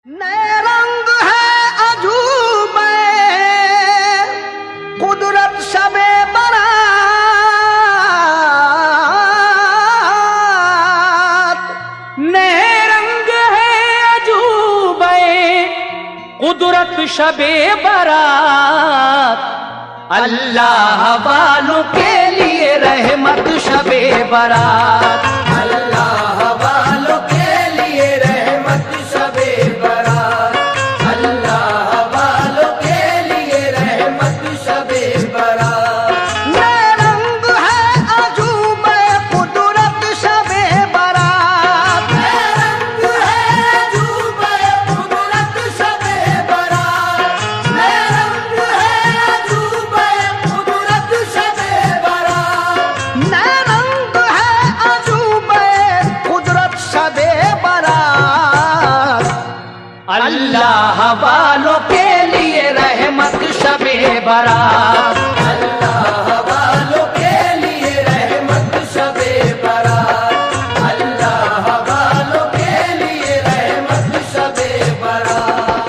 नए रंग है अजूबे कुदरत शबे बरात। नए रंग है अजूबे कुदरत शबे बरात। अल्लाह वालों के लिए रहमत शबे बरात। अल्लाह वालों के लिए रहमत शबे बरात। अल्लाह वालों के लिए रहमत शबे बरात। नए रंग है अजूबे कुदरत शबे बरात। नए रंग है अजूबे कुदरत शबे बरात। नए रंग है अजूबे कुदरत शबे बरात। नए रंग है अजूबे कुदरत शबे बरात। अल्लाह वालों के लिए रहमत शबे बरात। अल्लाह वालों के लिए रहमत शबे बरात। अल्लाह वालों के लिए रहमत शबे बरात।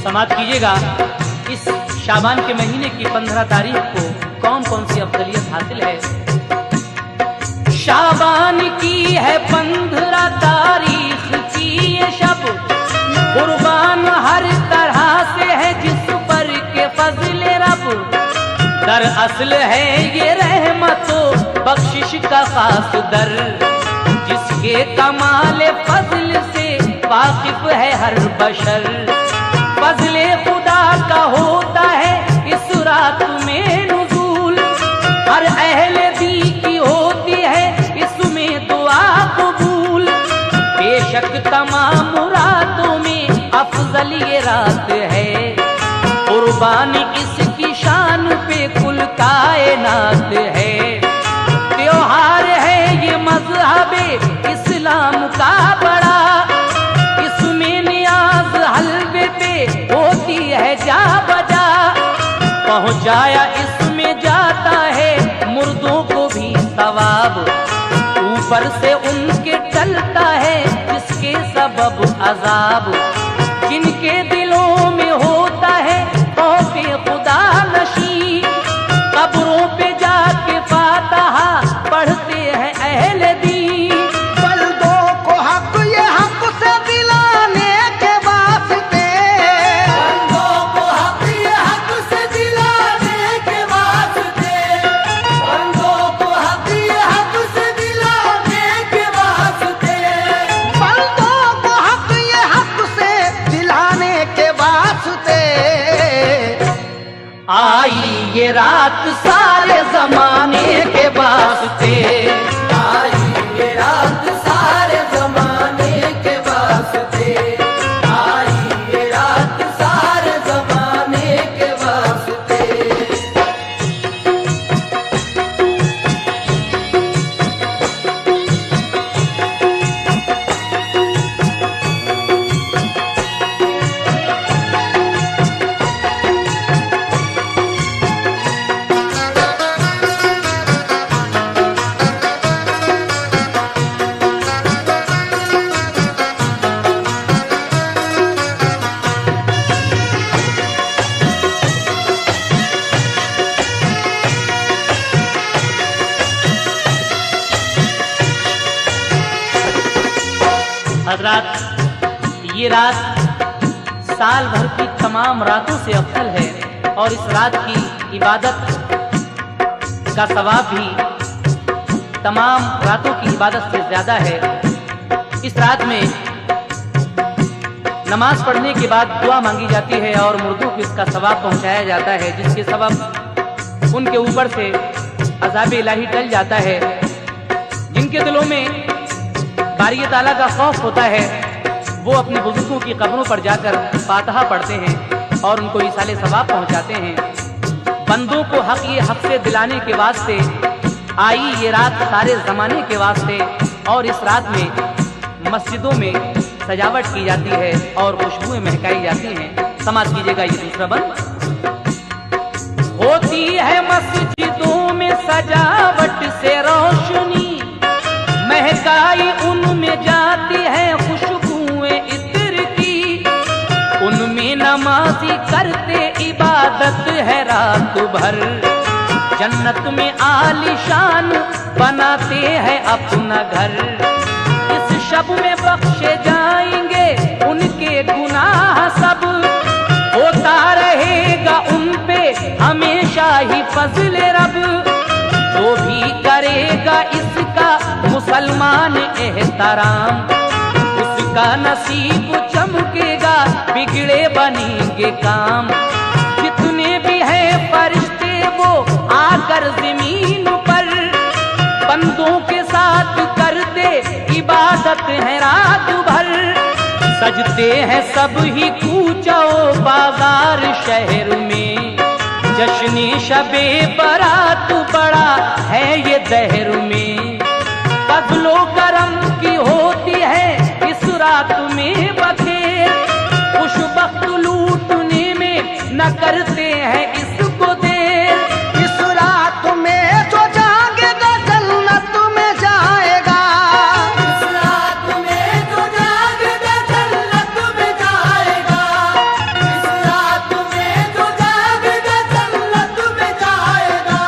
समाप्त कीजिएगा इस शाबान के महीने की 15 तारीख को कौन कौन सी अफजलियत हासिल है। शाबान की है 15 तारीख की ये शब, कुर्बान हर तरह से है जिस पर के फजल रब। दरअसल है ये रहमतो बख्शिश का खास दर, जिसके कमाल फजल से वाकिफ है हर बशर। फजले खुदा का होता है इस रात में नुज़ूल, हर अहले दी की होती है इसमें दुआ कबूल। बेशक तमाम मुरादों में अफजल ये रात है, कुर्बानी इसकी शान पे कुल कायनात है। त्योहार है ये मज़हबे इस्लाम का बड़ा, इसमें नियाज हलवे पे होती है जा बजा। पहुंचाया इसमें जाता है मुर्दों को भी सवाब, ऊपर से उनके टलता है जिसके सबब अजाब। जिनके दिलों में होता है खौफे खुदा नशी, कब्रों पे जाके फातिहा पढ़ते हैं अहले दीन। बल्दों को हक ये हक से दिलाने के वास्ते, बल्दों को हक ये हक से दिलाने के वास्ते, बल्दों को हक ये हक से दिलाने के वास्ते, बल्दों को हक ये हक से दिलाने के वास्ते। आई ये रात सारे जमाने के वास्ते। आई ये रात सारे जमाने के वास्ते। आई ये रात सारे जमाने के वास्ते। हजरात, ये रात साल भर की तमाम रातों से अफजल है और इस रात की इबादत का सवाब भी तमाम रातों की इबादत से ज्यादा है। इस रात में नमाज पढ़ने के बाद दुआ मांगी जाती है और मुर्दों को इसका सवाब पहुंचाया जाता है, जिसके सबब उनके ऊपर से अज़ाब इलाही टल जाता है। जिनके दिलों में बारी ताला का खौफ होता है, वो अपने बुजुर्गों की कब्रों पर जाकर फातिहा पढ़ते हैं और उनको इसाले सवाब पहुंचाते हैं। बंदों को हक ये हक से दिलाने के वास्ते आई ये रात सारे जमाने के वास्ते, और इस रात में मस्जिदों में सजावट की जाती है और खुशबुएं महकाई जाती हैं। समाज कीजिएगा ये दूसरा बंद। होती है मस्जिदों में सजावट से रोशनी, महकाई उनमें जाती है खुशबुएं इत्र की, उनमें नमाजी करते इबादत है रात भर, जन्नत में आलीशान बनाते हैं अपना घर। इस शब में बख्शे जाएंगे उनके गुनाह सब, होता रहेगा उन पे हमेशा ही फजले रब। जो भी करेगा इसका मुसलमान एहतराम, उसका नसीब चमकेगा, बिगड़े बनेंगे काम। जितने भी हैं फरिश्ते वो आकर जमीन पर, बंदों के साथ करते इबादत है रात भर। सजते हैं सब ही कूचो बाजार शहर में, जश्न शबे बारात बड़ा है ये दहर में। फजलो करम की होती है इस रात में बखेर, खुशबख्त लूटने में न करते हैं इसको देर। इस रात में जो जागेगा जन्नत में जाएगा, इस रात में जो जागेगा जन्नत में जाएगा, इस रात में जो जागेगा जन्नत में जाएगा,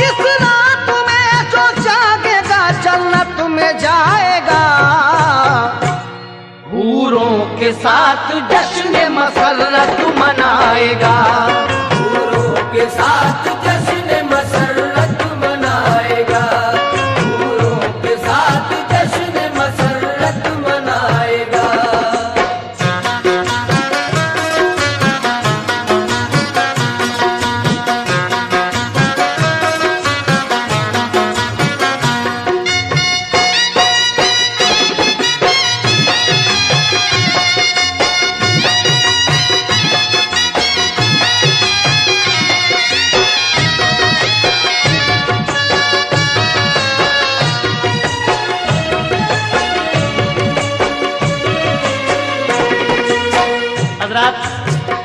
इस रात में जो जागेगा जन्नत में जाएगा। हूरों के साथ जश्न मसरत मनाएगा, हूरों के साथ जश्न मसरत मनाएगा, हूरों के साथ जश्न मसरत मनाएगा।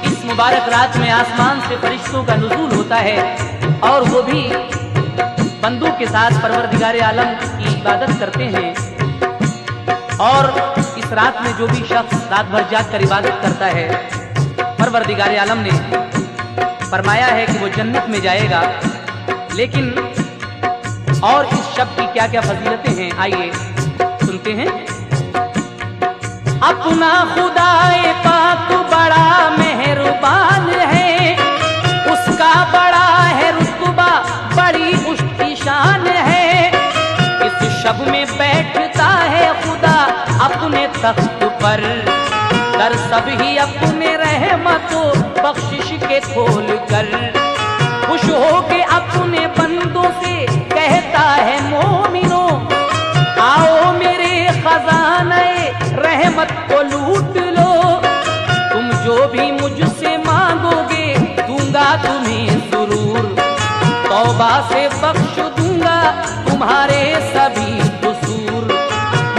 इस मुबारक रात में आसमान से फरिश्तों का नुज़ूल होता है और वो भी बंदों के साथ परवरदिगार आलम की इबादत करते हैं। और इस रात में जो भी शख्स रात भर जाग कर इबादत करता है, परवरदिगार आलम ने फरमाया है कि वो जन्नत में जाएगा। लेकिन और इस शब्द की क्या क्या फजीलतें हैं, आइए सुनते हैं। अपना खुदाए पाक बड़ा मेहरबान है, उसका बड़ा है रुतबा, बड़ी उसकी शान है। इस शब में बैठता है खुदा अपने तख्त पर, दर सब ही अपने रहमतो बख्शिश के खोल कर। खुश हो के अपने बंदों से कहता है मोमिनो, आओ मेरे खजाने रहमत को लूट लो। तुम जो भी मुझसे मांगोगे दूंगा तुम्हें जरूर, तौबा से बख्श दूंगा तुम्हारे सभी कसूर।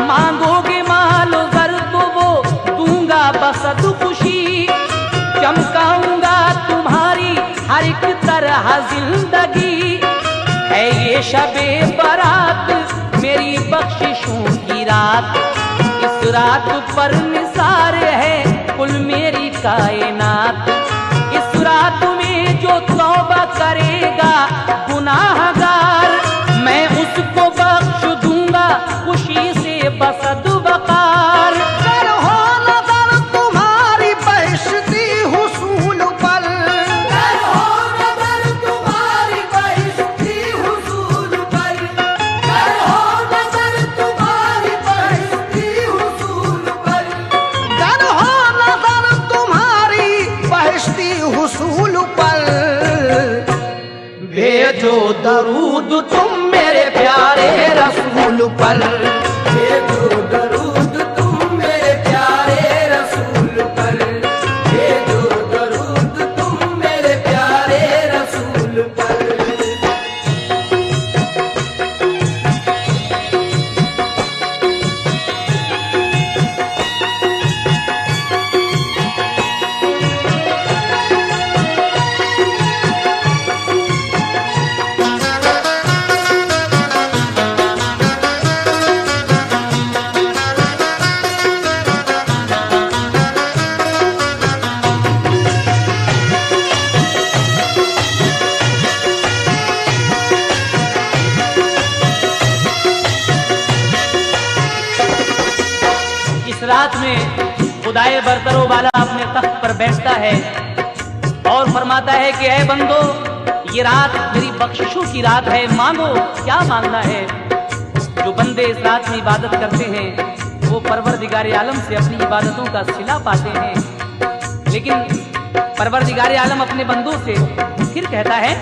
मांगोगे माल ज़र तो वो दूंगा बसद खुशी, चमकाऊंगा तुम्हारी हर एक तरह जिंदगी। है ये शबे बारात मेरी बख्शिशों की रात, इस रात पर निसार है कुल मेरी कायनात। इस रात में जो तौबा करेगा गुनाहगार, मैं उसको बख्श दूंगा खुशी से बसद वकार। कर हो नजर तुम्हारी बहिश्ती हुसूल पर, कर हो नजर तुम्हारी बहिश्ती हुसूल पर, कर हो नजर तुम्हारी बहिश्ती हुसूल पर, कर हो नजर तुम्हारी बहिश्ती हुसूल पर। भेजो दरूद तुम मेरे प्यारे रसूल पर, भेजो इस रात में खुदाए बरतरो वाला अपने तख्त पर बैठता है और फरमाता है कि ऐ बंदो, ये रात मेरी बख्शिशों की रात है, मांगो क्या मांगना है। जो बंदे इस रात में इबादत करते हैं वो परवरदिगार आलम से अपनी इबादतों का सिला पाते हैं। लेकिन परवरदिगार आलम अपने बंदों से फिर कहता है,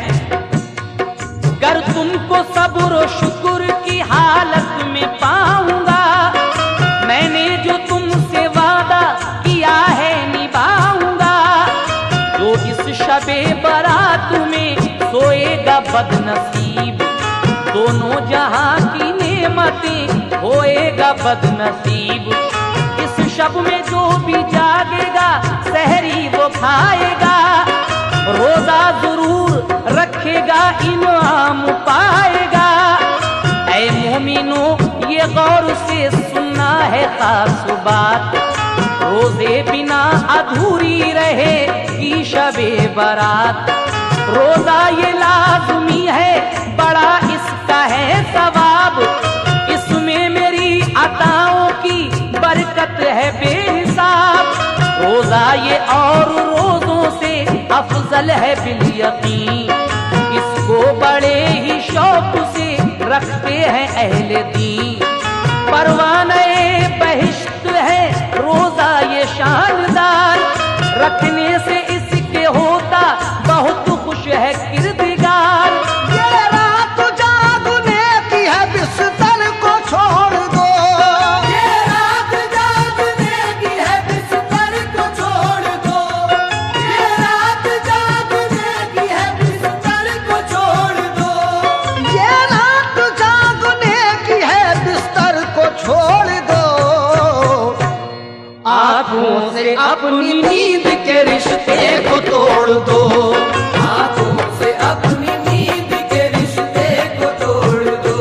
कर तुमको सब्र और शुक्र की हालत में पाऊंगा, मैंने जो तुमसे वादा किया है निभाऊंगा। जो इस शबे बारात में सोएगा बदनसीब, दोनों जहां की नेमतें होएगा बदनसीब। इस शब में जो भी जागेगा सहरी वो खाएगा, रोजा जरूर रखेगा इनाम पाएगा। ऐ मोमिनो ये गौर से सुनना है खास बात, रोजे बिना अधूरी रहेगी शबे बारात। रोजा ये लाज़मी है, बड़ा इसका है सवाब, इसमें मेरी अताओं की बरकत है बेहिसाब। रोजा ये और रोजों से अफजल है बिल यकीन, इसको बड़े ही शौक से रखते हैं अहले दीन। परवाने बहिश्त है रोजा ये शानदार, रखने से इसके होता बहुत खुश है किरदगार। ये रात जागने की है, बिस्तर को छोड़ दो। ये रात जागने की है, बिस्तर को छोड़ दो। ये रात जागने की है, बिस्तर को छोड़ दो। ये रात जागने की है, बिस्तर को छोड़ दो। आंखों से अपनी नींद के रिश्ते को तोड़ दो, आंखों से अपनी नींद के रिश्ते को तोड़ दो।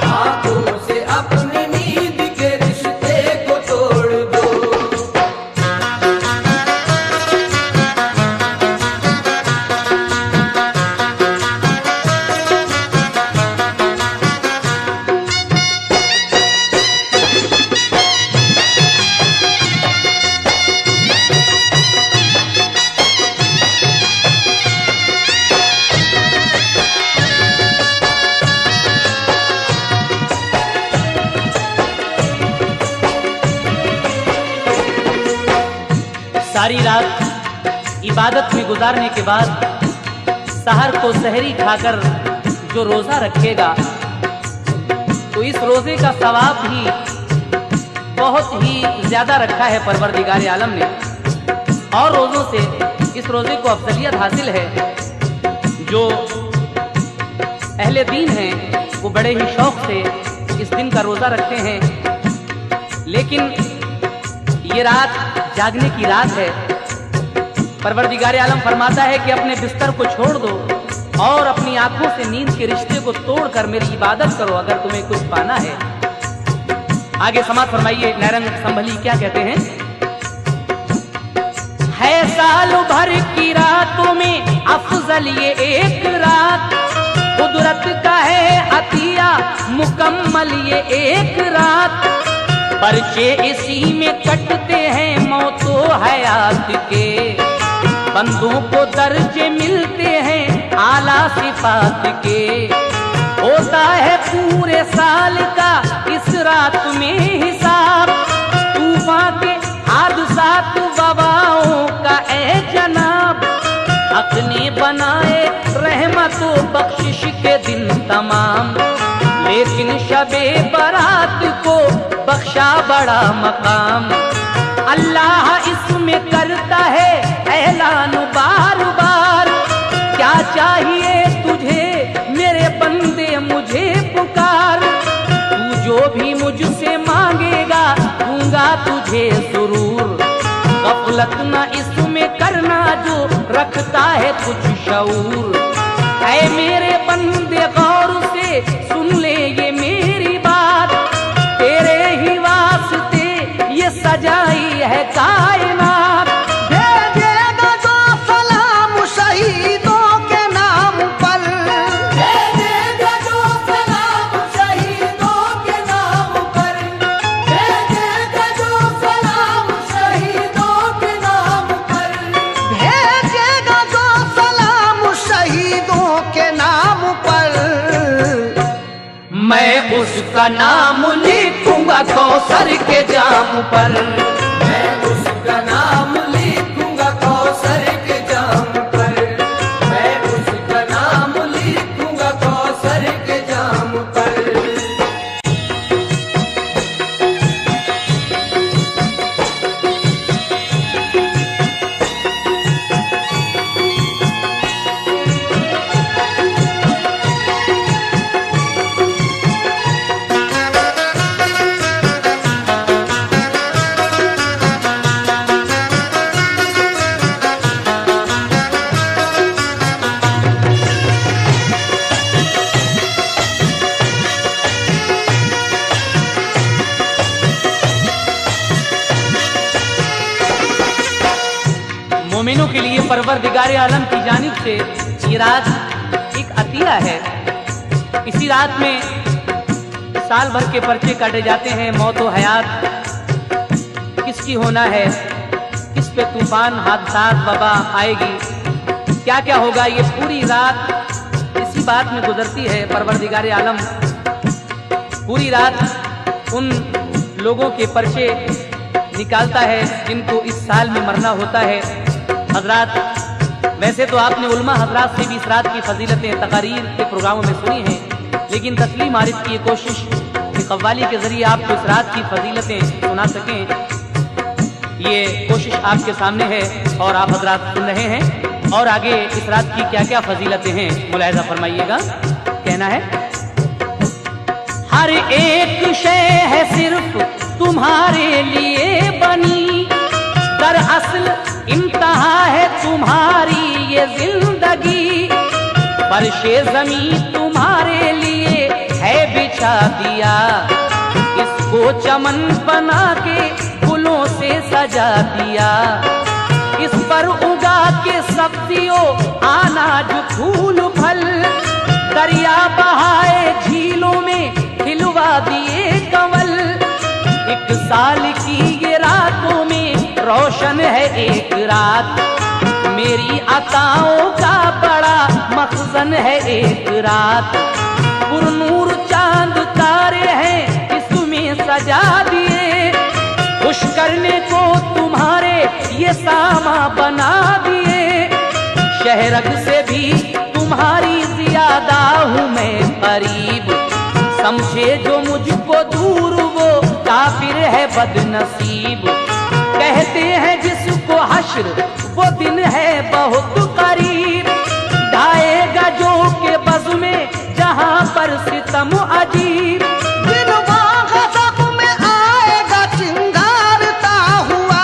आंखों से अपनी नींद के रिश्ते को तोड़ दो। सारी रात इबादत में गुजारने के बाद सहर को सहरी खाकर जो रोजा रखेगा तो इस रोजे का सवाब भी बहुत ही ज्यादा रखा है परवरदिगार आलम ने। और रोजों से इस रोजे को अफजलियत हासिल है। जो अहले दीन हैं वो बड़े ही शौक से इस दिन का रोजा रखते हैं। लेकिन ये रात जागने की रात है। परवरदिगार आलम फरमाता है कि अपने बिस्तर को छोड़ दो और अपनी आंखों से नींद के रिश्ते को तोड़कर मेरी इबादत करो अगर तुम्हें कुछ पाना है। आगे समाज फरमाइए नैरंग संभली क्या कहते हैं। है साल भर की रातों में अफजल ये एक रात, कुदरत का है अतिया मुकम्मल ये एक रात। पर्चे इसी में कटते हैं मौतो हयात के, बंदों को दर्जे मिलते हैं आला सिफात के। होता है पूरे साल का इस रात में हिसाब, तूफान के हादसात वबाओं का ए जनाब। हक ने बनाए रहमतो बख्शिश के दिन तमाम, लेकिन शबे बारात को बख्शा बड़ा मकाम। अल्लाह इसमें करता है ऐलान बार बार, क्या चाहिए तुझे मेरे बंदे मुझे पुकार। तू जो भी मुझसे मांगेगा दूंगा तुझे जरूर, गफलत न इसमें करना जो रखता है कुछ शऊर। ऐ मेरे बंदे गौर से सुन ले ये मेरी बात, तेरे ही वास्ते ये सजाई है कायनात। भेजेगा जो सलाम शहीदों के नाम पर, भेजेगा जो सलाम शहीदों के नाम पर, भेजेगा जो उसका नाम लिखूंगा कौसर के जाम पर, मैं उसका नाम लिखूंगा कौसर के जाम पर, मैं उसका नाम लिखूंगा कौसर के जाम पर। मोमिनों के लिए परवरदिगार आलम की जानिब से ये रात एक अतिया है। इसी रात में साल भर के पर्चे काटे जाते हैं, मौत व हयात किसकी होना है, किस पे तूफान हादसात वबा आएगी, क्या क्या होगा, ये पूरी रात इसी बात में गुजरती है। परवरदिगार आलम पूरी रात उन लोगों के पर्चे निकालता है जिनको इस साल में मरना होता है। हजरात, वैसे तो आपने उलमा हजरात से भी इस रात की फजीलतें तकारीर के प्रोग्रामों में सुनी हैं, लेकिन तस्लीम आरिफ की ये कोशिश कि कव्वाली के जरिए आपको इस रात की फजीलतें सुना सकें, ये कोशिश आपके सामने है और आप हजरात सुन रहे हैं। और आगे इस रात की क्या क्या फजीलतें हैं मुलाहिजा फरमाइएगा। कहना है, हर एक शय है सिर्फ तुम्हारे लिए बनी, दरअसल इम्तहा है तुम्हारी ये जिंदगी, फर्शे ज़मीं तुम्हारे लिए है बिछा दिया, इसको चमन बना के फूलों से सजा दिया, इस पर उगा के सब्जियों अनाज फूल फल, दरिया बहाए झीलों में खिलवा दिए कंवल, एक साल की ये रातों में रोशन है एक रात, मेरी अताओं का बड़ा मखज़न है एक रात, पुरनूर चांद तारे हैं इसमें सजा दिए, खुश करने को तुम्हारे ये सामा बना दिए, शहरग से भी तुम्हारी ज्यादा हूँ मैं करीब, समझे जो मुझको दूर वो काफिर है बदनसीब, कहते हैं जिसको हश्र वो दिन है बहुत करीब, ढाएगा जो के बज़ में जहां पर सितम अजीब, दिन गज़ब में आएगा चिंगारता हुआ,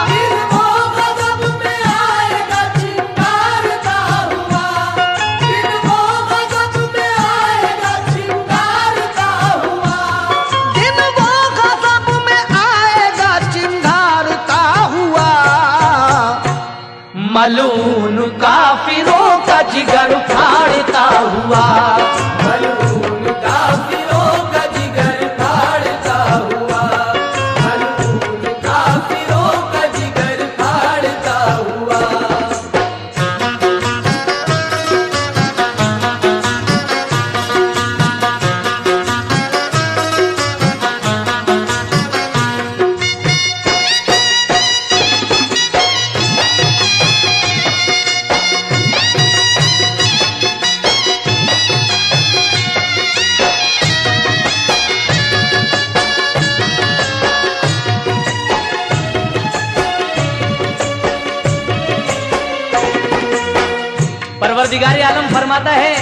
दिन गज़ब में आएगा चिंगारता हुआ, दिन गज़ब में आएगा चिंगारता हुआ, दिन गज़ब में आएगा चिंगारता हुआ, मलून काफिरों का जिगर फाड़ता हुआ, मलून काफिरों का जिगर फाड़ता हुआ, मलून काफिरों का जिगर फाड़ता हुआ। परवरदिगार आलम फरमाता है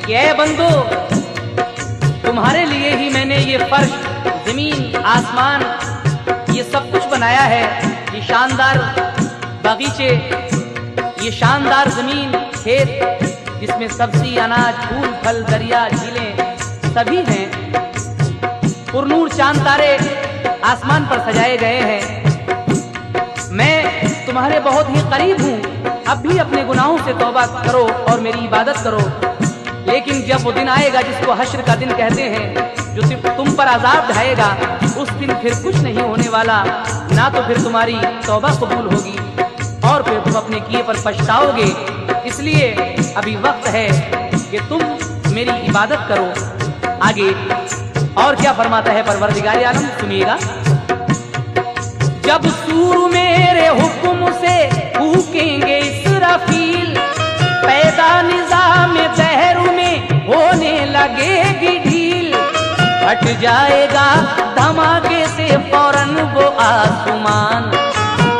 कि ऐ बंदो, तुम्हारे लिए ही मैंने ये फर्श, जमीन, आसमान, ये सब कुछ बनाया है। ये शानदार बागीचे, ये शानदार जमीन, खेत जिसमें सब्जी, अनाज, फूल, फल, दरिया, झीलें सभी हैं, पुरनूर चांद तारे आसमान पर सजाए गए हैं। मैं तुम्हारे बहुत ही करीब हूँ, अब भी अपने गुनाहों से तौबा करो और मेरी इबादत करो। लेकिन जब वो दिन आएगा जिसको हश्र का दिन कहते हैं, जो सिर्फ तुम पर अजाब ढाएगा, उस दिन फिर कुछ नहीं होने वाला, ना तो फिर तुम्हारी तौबा कबूल होगी और फिर तुम अपने किए पर पछताओगे। इसलिए अभी वक्त है कि तुम मेरी इबादत करो। आगे और क्या फरमाता है परवरदिगार आलम, सुनिएगा। जब सूर मेरे हुक्म से फूकेंगे इसराफील, पैदा निजाम बहरू में होने लगेगी ढील। हट जाएगा धमाके से फौरन वो आसमान,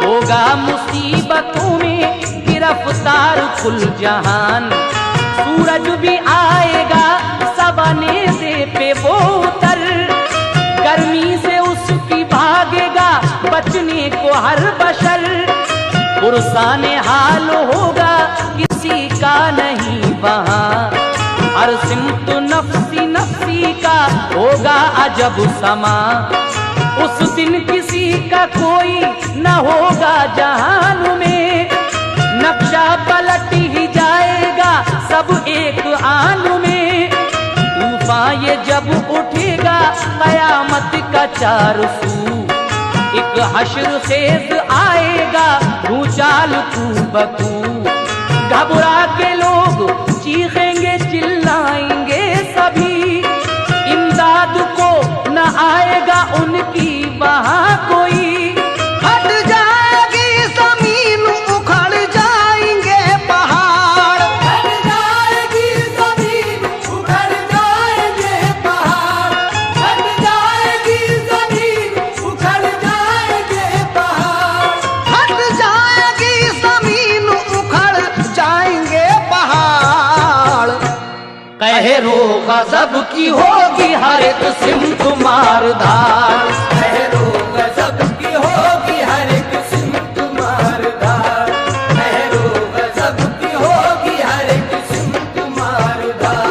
होगा मुसीबतों में गिरफ्तार कुल जहान। सूरज भी आएगा सवाने से पे वो उतर, गर्मी से उसकी भागेगा बचने को हर बशर। पुरसाने हाल होगा किसी का नहीं वहाँ, हर सिमत नफ्सी नफ्सी का होगा अजब समा। उस दिन किसी का कोई न होगा जहान में, नक्शा पलट ही जाएगा सब एक आन में। तूफान ये जब उठेगा कयामत का चार सू, एक हश्र खेज आएगा भूचाल कू बकू। घबरा के लोग चीखेंगे चिल्लाएंगे सभी, इमदाद को न आएगा उनकी वहाँ कोई। हट जाएगी जमीन उखड़ जाएंगे पहाड़, हट जाएगी जमीन उखड़ जाएंगे पहाड़, हट जाएगी जमीन उखड़ जाएंगे पहाड़, हट जाएगी जमीन उखड़ जाएंगे पहाड़। कहरो गजब की होगी हर एक सिमत मारदार, कहरो गजब की होगी हर एक सिमत मारदार, कहरो गजब की होगी हर एक सिमत मारदार।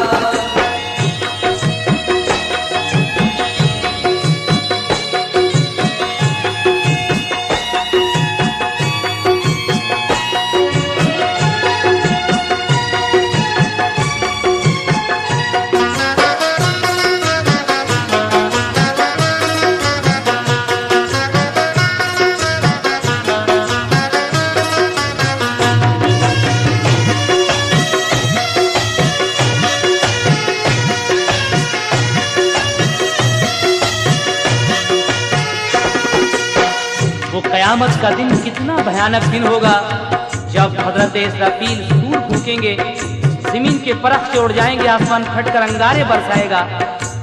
वो कयामत का दिन कितना भयानक दिन होगा जब हजरत इसराफील सूर फूकेंगे, जमीन के परख से उड़ जाएंगे, आसमान फटकर अंगारे बरसाएगा,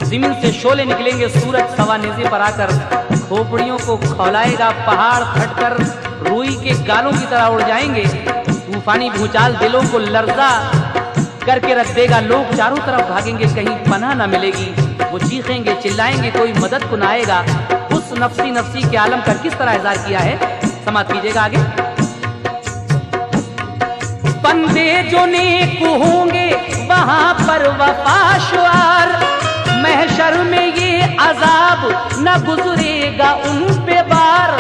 जमीन से शोले निकलेंगे, सूरज सवानेज़े पर आकर खोपड़ियों को खौलाएगा, पहाड़ फटकर रुई के गालों की तरह उड़ जाएंगे। तूफानी भूचाल दिलों को लर्जा करके रख देगा, लोग चारों तरफ भागेंगे, कहीं पनाह न मिलेगी। वो चीखेंगे चिल्लाएंगे, कोई मदद को न आएगा। उस नफ्सी नफ्सी के आलम का किस तरह इज़हार किया है, समाप्त कीजिएगा आगे। बंदे जो नेक होंगे वहां पर वफाशवार, महशर में ये अजाब न गुजरेगा उन पे बार।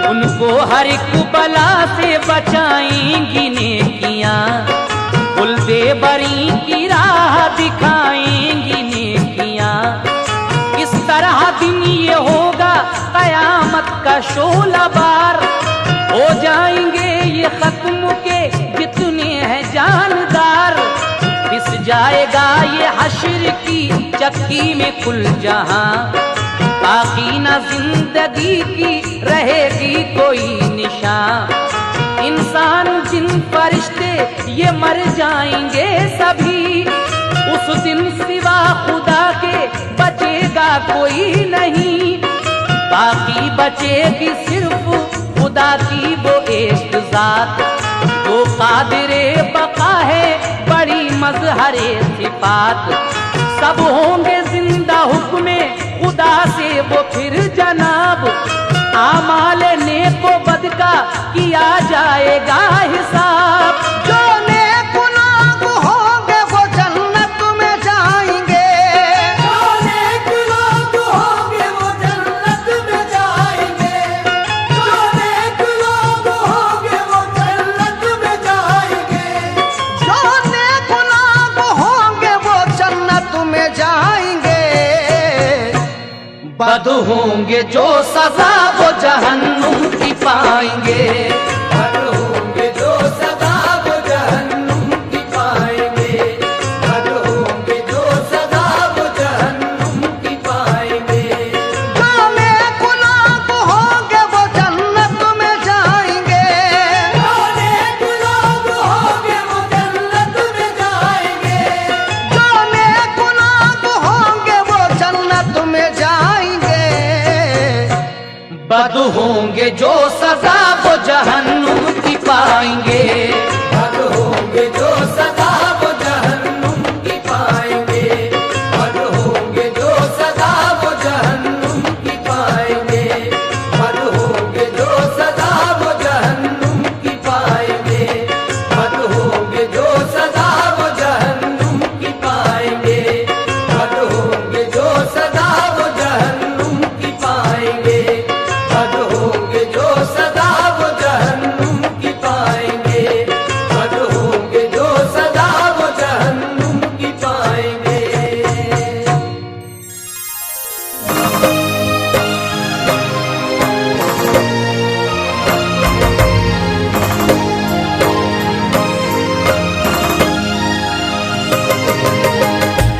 उनको हर एक बला से बचाएंगी नेकियां, बुलदे बरी की राह दिखाएंगी नेकियां। इस तरह दिन ये होगा कयामत का शोला बार, हो जाएंगे ये खत्म के जितने हैं जानदार। पिस जाएगा ये हश्र की चक्की में कुल जहां, बाकी न जिंदगी की रहेगी कोई निशान। इंसान जिन फरिश्ते ये मर जाएंगे सभी, उस दिन सिवा खुदा के बचेगा कोई नहीं। बाकी बचेगी सिर्फ खुदा की वो एक जात, वो कादिरे बका है बड़ी मजहरे सिफात। सब होंगे जिंदा हुक्मे खुदा से वो फिर जनाब, आमाल नेको बद का किया जाएगा हिसाब। जो नेक लोग होंगे वो जन्नत में जाएंगे, जो नेक लोग होंगे वो जन्नत में जाएंगे, जो नेक लोग होंगे वो जन्नत में जाएंगे, जो नेक लोग होंगे वो जन्नत में जाएंगे। बद होंगे जो सजा वो जहन्नुम की पाएंगे, बद होंगे जो सजा वो जहन्नुम की पाएंगे, बद होंगे जो सजा वो जहन्नुम बद होंगे जो सजा वो जहन्नुम की पाएंगे। बद होंगे जो सजा वो जहन्नुम की पाएंगे। बद होंगे जो सजा वो जहन्नुम की पाएंगे। बद होंगे जो सजा वो जहन्नुम की पाएंगे। बद होंगे जो सजा वो जहन्नुम की पाएंगे। बद होंगे जो सजा वो जहन्नुम की पाएंगे। बद होंगे जो सदा वो जहन्नुम की पाएंगे। बद होंगे जो सदा वो जहन्नुम की पाएंगे।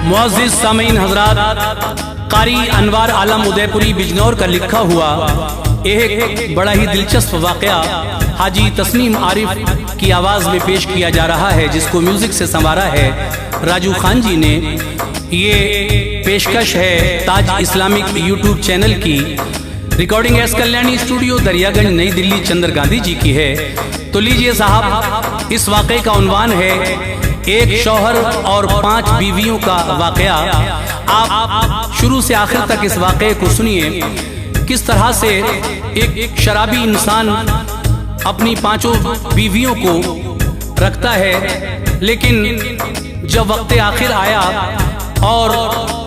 मुअज़्ज़िज़ सामीन हज़रात, कारी अनवार आलम उदयपुरी बिजनौर का लिखा हुआ एक बड़ा ही दिलचस्प वाक़या हाजी तस्नीम आरिफ की आवाज़ में पेश किया जा रहा है, जिसको म्यूज़िक से संवारा है राजू खान जी ने। ये पेशकश है ताज इस्लामिक यूट्यूब चैनल की। Recording S Kalyani studio Daryaganj नई दिल्ली चंद्र गांधी जी की है। तो लीजिए साहब, इस वाक़े का उन्वान है एक शौहर और 5 बीवियों का वाक़या। आप शुरू से आखिर तक इस वाक़े को सुनिए, किस तरह से एक शराबी इंसान अपनी 5 बीवियों को रखता है, लेकिन जब वक्त आखिर आया और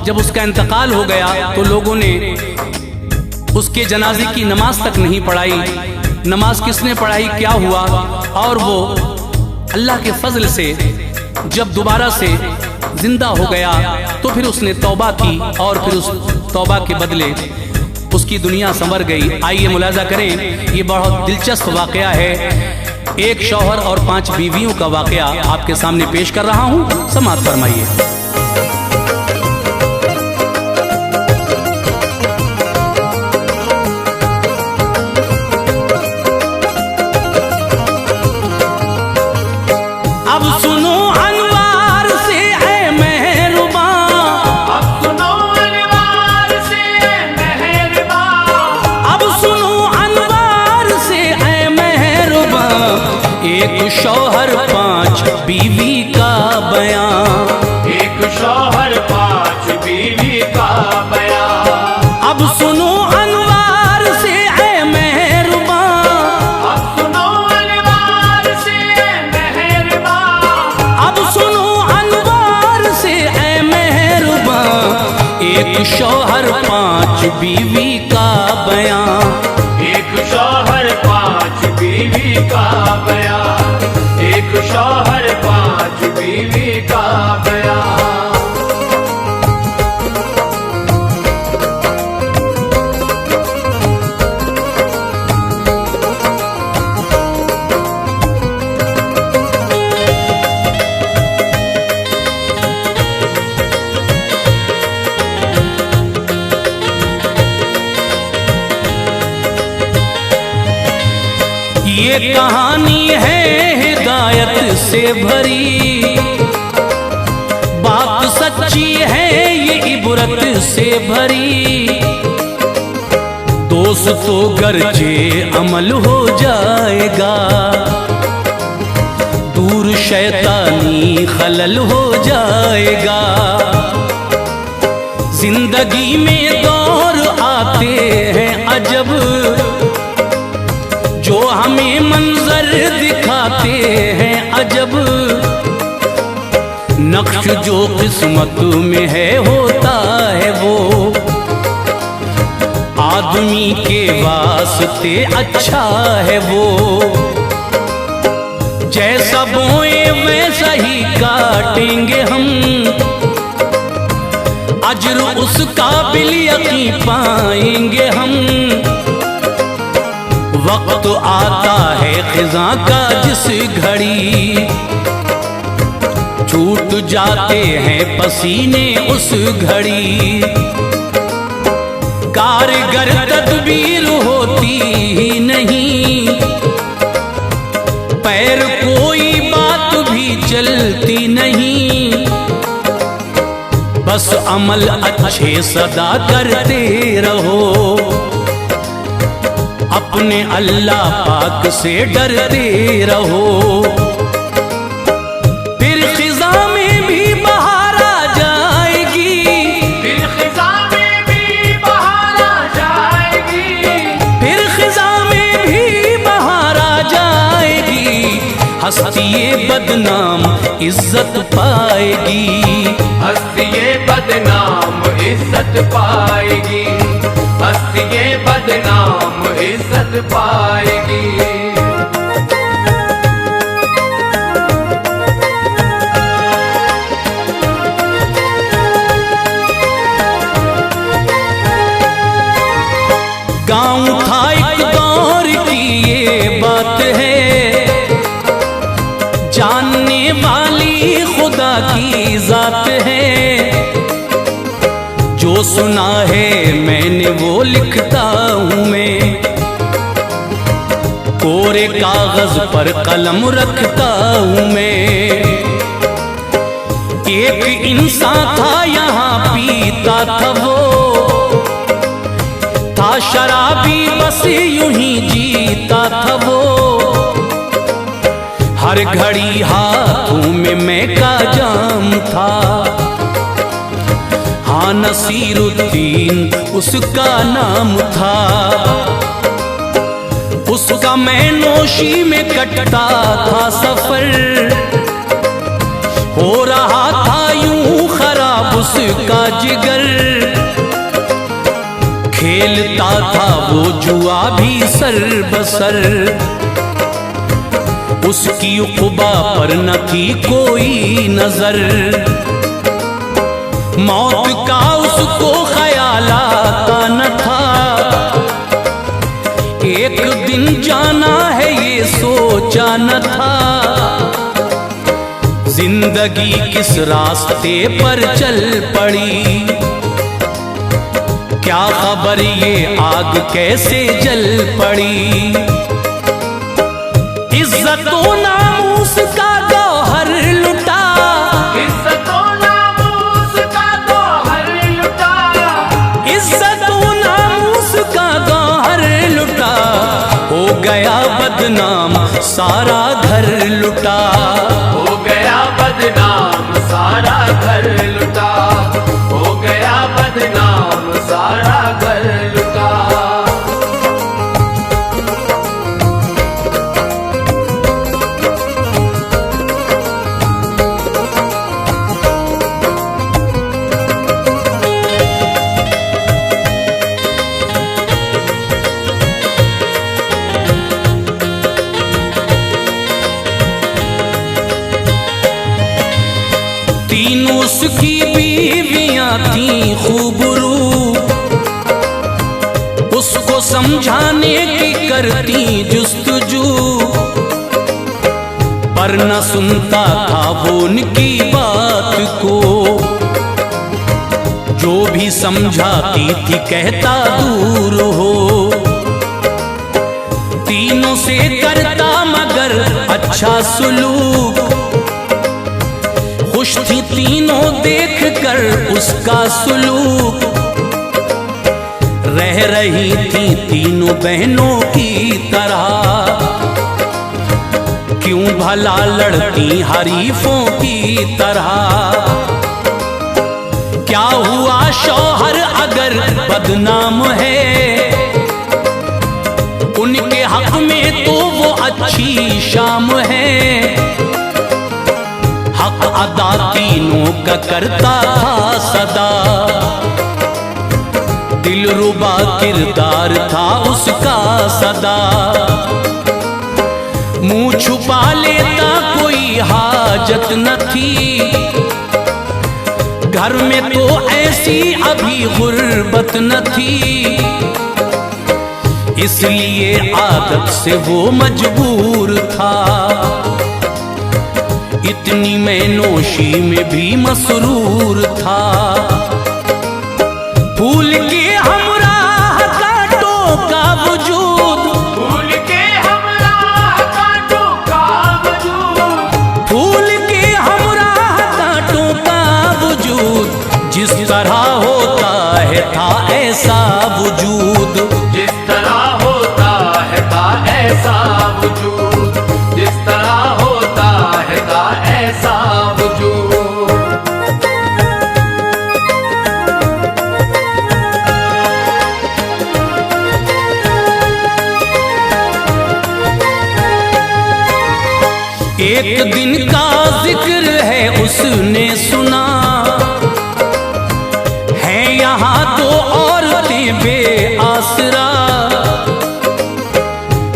जब उसका इंतकाल हो गया तो लोगों ने उसके जनाजे की नमाज तक नहीं पढ़ाई। नमाज किसने पढ़ाई, क्या हुआ? और वो अल्लाह के फजल से जब दोबारा से जिंदा हो गया तो फिर उसने तौबा की और फिर उस तौबा के बदले उसकी दुनिया संवर गई। आइए मुलाजा करें, ये बहुत दिलचस्प वाकया है। एक शौहर और 5 बीवियों का वाकया आपके सामने पेश कर रहा हूं, समाअत फरमाइए। एक शौहर 5 बीवी का बयां। एक शौहर 5 बीवी का बयां। अब सुनो अनवार से ऐ मेहरबान। अब सुनो अनवार से मेहरबान। अब सुनो अनवार से ऐ मेहरबान। एक शौहर 5 बीवी का बयां। एक शौहर 5 बीवी का बयां। एक शौहर 5 बीवी का बयां। ये कहानी है हिदायत से भरी, बात सच्ची है ये इबरत से भरी। दोस्तों गरजे अमल हो जाएगा, दूर शैतानी खलल हो जाएगा। जिंदगी में दौर आते हैं अजब, जो हमें मंजर दिखाते हैं अजब। नक्श जो किस्मत में है होता है वो, आदमी के वास्ते अच्छा है वो। जैसा बोए वैसा ही काटेंगे हम, अजर उसका बिल यकीन पाएंगे हम। वक्त आता है खिज़ां का जिस घड़ी, छूट जाते हैं पसीने उस घड़ी। कारगर तदबीर होती ही नहीं, पैर कोई बात भी चलती नहीं। बस अमल अच्छे सदा करते रहो, अपने अल्लाह पाक से डरते रहो। फिर खिजा में भी बहार आ जाएगी, फिर खिजा में भी बहार आ जाएगी, फिर खिजा में भी बहार आ जाएगी। हस्ती बदनाम इज्जत पाएगी, हस्ती बदनाम इज्जत पाएगी, हस्ती बदनाम इज्जत पाएगी। गाँव था एक दौर की ये बात है, जानने वाली खुदा की जात है। जो सुना है मैंने वो लिखता हूँ मैं, कोरे कागज पर कलम रखता हूँ मैं। एक इंसान था यहाँ पीता था वो, था शराबी बस यूं ही जीता था वो। हर घड़ी हाथों में मैं का जाम था, हाँ नसीरुद्दीन उसका नाम था। उसका मैं नोशी में कटता था सफर, हो रहा था यूं खराब उसका जिगर। खेलता था वो जुआ भी सर बसर, उसकी उक़बा पर न थी कोई नजर। मौत का उसको ख्याल आता न था, एक दिन जाना है ये सोचा न था। जिंदगी किस रास्ते पर चल पड़ी, क्या खबर ये आग कैसे जल पड़ी। इज्जतों नामूस का गौहर लुटा, इज्जतों नामूस का गौहर लुटा, इज्जतों नामूस का गौहर लुटा। हो गया बदनाम सारा घर लुटा, हो गया बदनाम सारा घर लुटा, हो गया बदनाम सारा घर लुटा। तीन उसकी बीवियां थी खूबरू, उसको समझाने की करती जुस्तजू। पर न सुनता था वो उनकी बात को, जो भी समझाती थी कहता दूर हो। तीनों से करता मगर अच्छा सुलूक, खुश थी तीनों देख कर उसका सुलूक। रह रही थी तीनों बहनों की तरह, क्यों भला लड़ती हरीफों की तरह। क्या हुआ शौहर अगर बदनाम है, उनके हक में तो वो अच्छी शाम है। हक अदा तीनों का करता था सदा, दिलरुबा किरदार था उसका सदा। मुंह छुपा लेता कोई हाजत न थी, घर में तो ऐसी अभी गुर्बत न थी। इसलिए आदत से वो मजबूर था, इतनी मैं नोशी में भी मसरूर था। फूल के हमराह कांटों का वजूद, फूल के हमराह कांटों का वजूद, फूल के हमराह कांटों का वजूद। जिस तरह होता है था ऐसा वजूद, जिस तरह होता है एक दिन का जिक्र है उसने सुना, है यहाँ दो औरतें बेआसरा,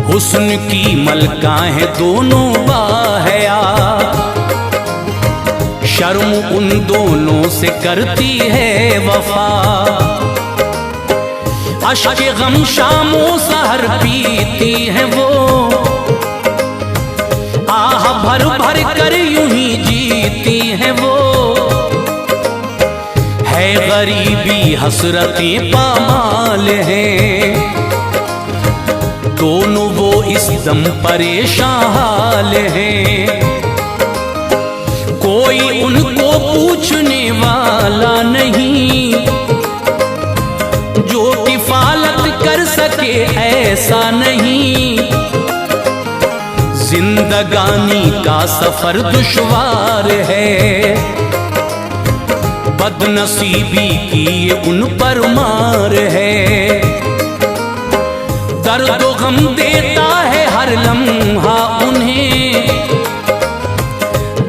हुस्न की मलका है दोनों बाहया, शर्म उन दोनों से करती है वफा, अश्क गम शामो सहर पीती है वो, आह भर भर कर यूं ही जीती है वो, है गरीबी हसरतें पामाल हैं, दोनों वो इस दम परेशान हाल हैं, कोई उनको पूछने वाला नहीं, जो किफालत कर सके ऐसा नहीं, जिंदगानी का सफर दुश्वार है, बदनसीबी की ये उन पर मार है, दर्द गम देता है हर लम्हा उन्हें,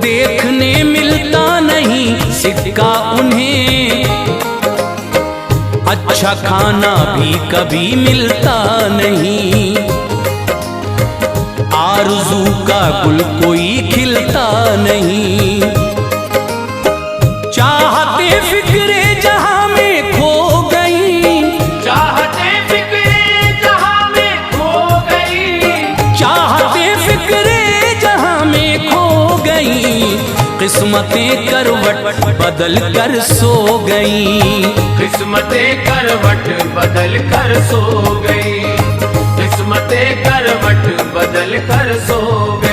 देखने मिलता नहीं सिक्का उन्हें, अच्छा खाना भी कभी मिलता नहीं, आरज़ू का गुल कोई खिलता नहीं, चाहते फिक्रे जहां में खो गई, चाहते फिक्रे जहां में खो गई, चाहते फिक्रे जहां में खो गई, किस्मतें करवट बदल कर सो गई, किस्मतें करवट बदल कर सो गई, किस्मतें करवट बदल कर सो गई।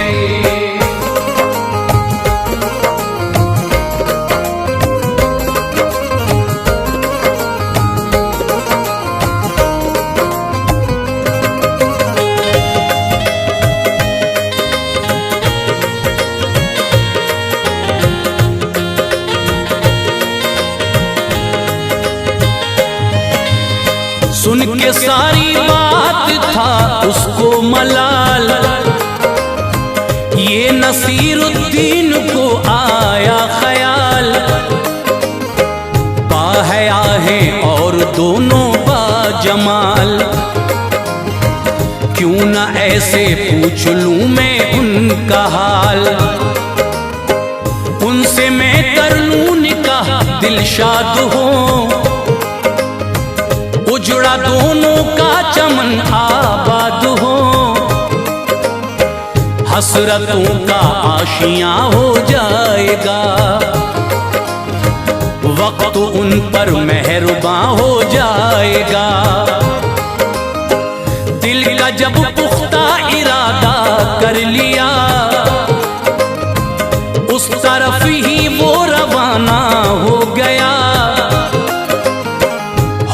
सुन के सारी बात था उसको मलाल, ये नसीरुद्दीन को आया ख्याल, बाहया है और दोनों बाजमाल, क्यों न ऐसे पूछ लूं मैं उनका हाल, उनसे मैं कर लूं निकाह दिलशाद हो, उजड़ा दोनों का चमन आबाद हो, हसरतों का आशियां हो जाएगा, वक्त उन पर मेहरबान हो जाएगा, दिल का जब पुख्ता इरादा कर लिया, उस तरफ ही वो रवाना हो गया,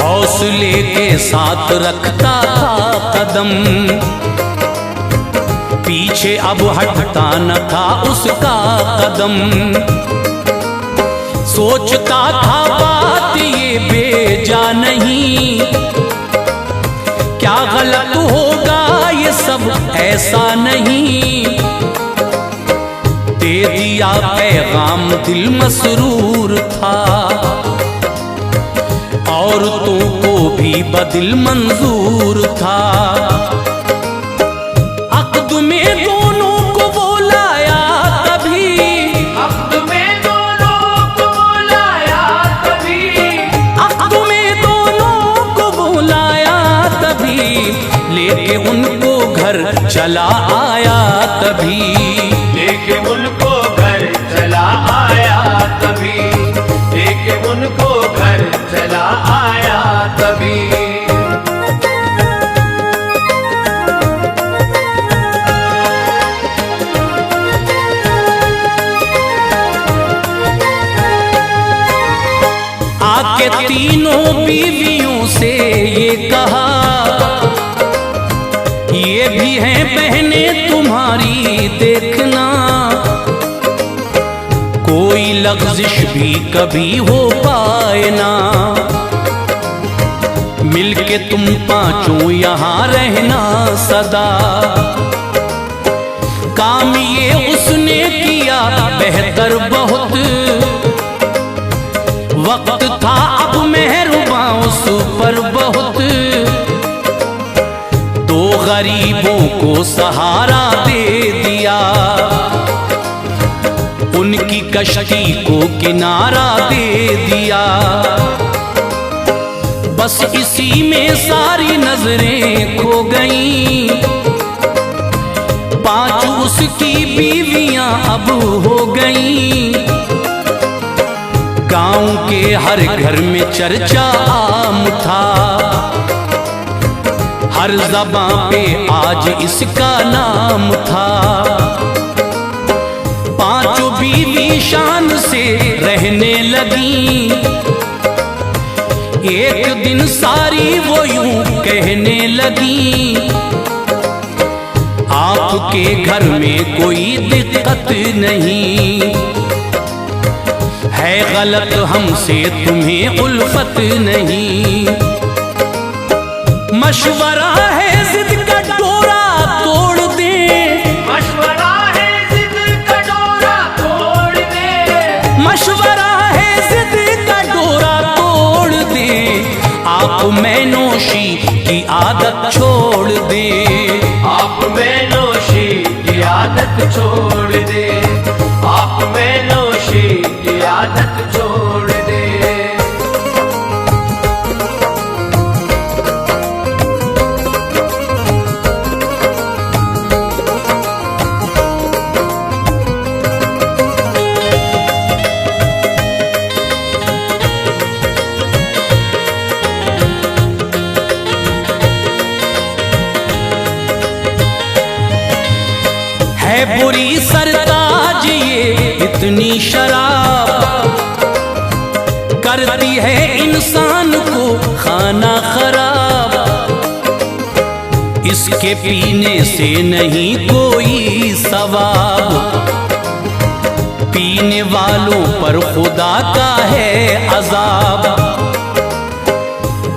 हौसले के साथ रखता था कदम, पीछे अब हटता न था उसका कदम, सोचता था बात ये बेजा नहीं, क्या गलत होगा ये सब ऐसा नहीं, दे दिया पैगाम दिल मसरूर था, औरतों को भी बदिल मंजूर था, अक़्द में दोनों को वो लाया तभी, अक़्द में दोनों को लाया तभी, अक़्द में दोनों को वो लाया तभी, लेके उनको घर चला आया तभी, लेके उनको घर चला आया तभी, लेके उनको घर चला आया तभी। आके तीनों बीवियों से ये कहा, ये भी हैं बहनें तुम्हारी देखना, कोई लग़्ज़िश भी कभी हो पाए ना, मिलके तुम पांचों यहाँ रहना सदा, काम ये उसने बेहतर बहुत, वक्त था अब मेहरबां उस पर बहुत। तो गरीबों को सहारा दे दिया, उनकी कश्ती को किनारा दे दिया। बस इसी में सारी नजरें खो गईं, 5 उसकी बीवियां अब हो गईं। गांव के हर घर में चर्चा आम था, हर ज़बां पे आज इसका नाम था। 5 बीवी शान से रहने लगी, एक दिन सारी वो यूं कहने लगी, आपके घर में कोई दिक्कत नहीं है, गलत हमसे तुम्हें उल्फत नहीं। मशवरा है जिद का डोरा तोड़ दे, मशवरा है जिद का डोरा तोड़ दे, मशवरा है जिद का डोरा तोड़ दे। आप मैनोशी की आदत छोड़ दे, आप मैनोशी की आदत छोड़ दे, आप मैनोशी की आदत छोड़ दे। है बुरी सरताज ये इतनी शराब, करती है इंसान को खाना खराब। इसके पीने से नहीं कोई सवाब, पीने वालों पर खुदा का है अजाब।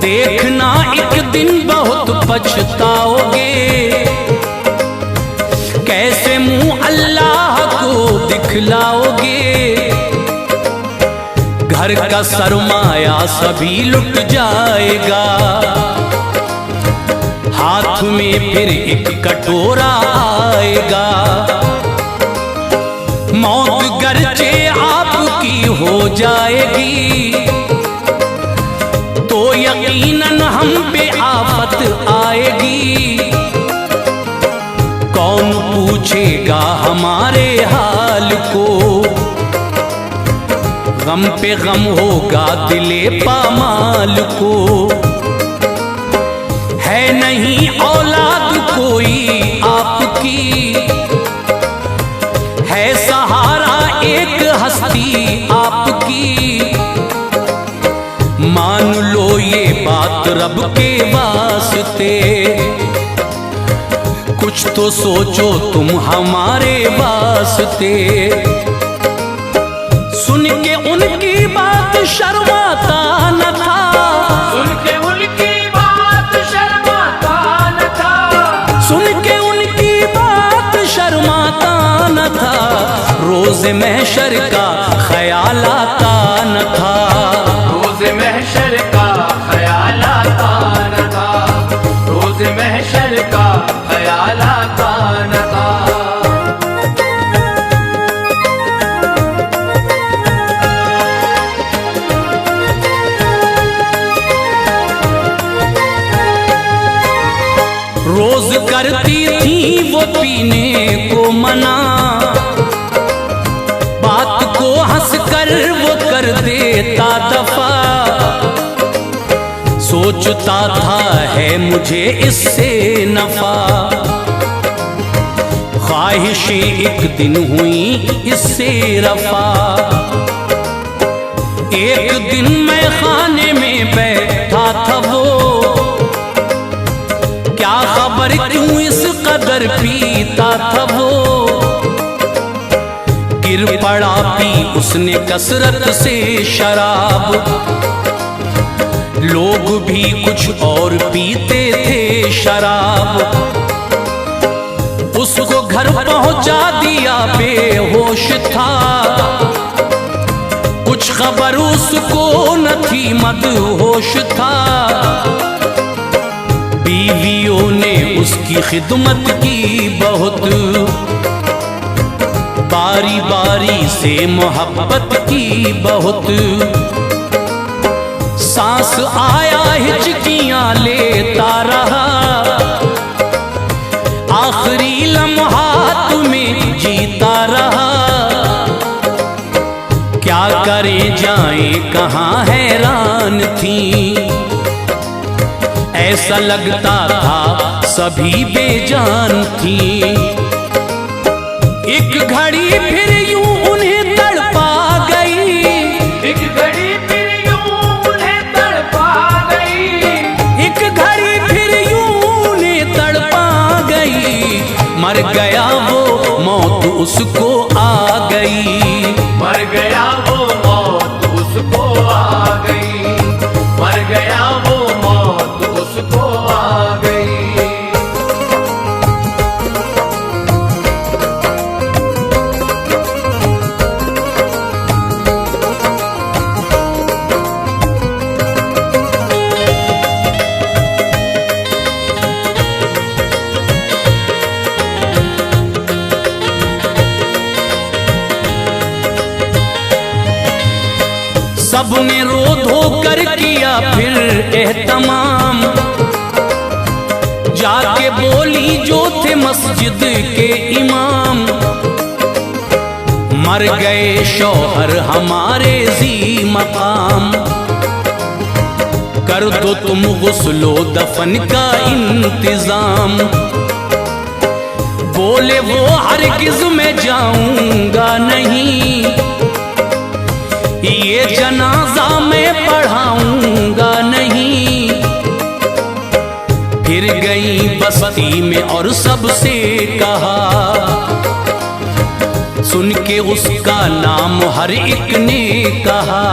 देखना एक दिन बहुत पछताओगे, कैसे मुंह अल्लाह को दिखलाओगे। घर का सरमाया सभी लुट जाएगा, हाथ में फिर एक कटोरा आएगा। मौत गरचे आपकी हो जाएगी, तो यकीनन हम पे आफत आएगी। कौन पूछेगा हमारे हाल को, गम पे गम होगा दिले पामाल को। है नहीं औलाद कोई आपकी, है सहारा एक हस्ती आपकी। मान लो ये बात रब के वास्ते, कुछ तो सोचो तुम हमारे वास्ते। सुन के उनकी बात शर्माता न था, सुन के उनकी बात शर्माता न था, सुन के उनकी बात शर्माता न था। रोज़ महशर का ख्याल आता न था, रोज़ महशर का ख्याल आता न था, रोज़ महशर का ख्याल आता न था। रोज करती थी वो पीने को मना, बात को हंसकर वो कर देता दफा। सोचता था है मुझे इससे नफा, ख्वाहिशें एक दिन हुई इससे रफा। एक दिन मैं खाने में बैठा था वो, क्या खबर क्यों इस कदर पीता था वो। गिर पड़ा पी उसने कसरत से शराब, लोग भी कुछ और पीते थे शराब। उसको घर पहुंचा दिया बेहोश होश था, कुछ खबर उसको न थी, मदहोश था। बीवियों ने उसकी खिदमत की बहुत, बारी बारी से मोहब्बत की बहुत। सांस आया हिचकियां लेता रहा, आखिरी लम्हात में जीता रहा। क्या करें जाएं कहाँ हैरान थी, ऐसा लगता था सभी बेजान थी। एक घड़ी फिर यूं उन्हें तड़पा गई, एक घड़ी फिर यूं उन्हें तड़पा गई, एक घड़ी फिर यूं उन्हें तड़पा गई। मर गया वो मौत उसको आ गई, मर गया वो मौत उसको आ गई, मर गया वो मौत उसको आ गई। सबने रो धो कर किया फिर एहतमाम, जाके बोली जो थे मस्जिद के इमाम। मर गए शौहर हमारे जी मकाम, कर दो तुम गुस्लो दफन का इंतजाम। बोले वो हरगिज मैं जाऊंगा नहीं, ये जनाजा मैं पढ़ाऊंगा नहीं। फिर गई बस्ती में और सबसे कहा, सुन के उसका नाम हर एक ने कहा।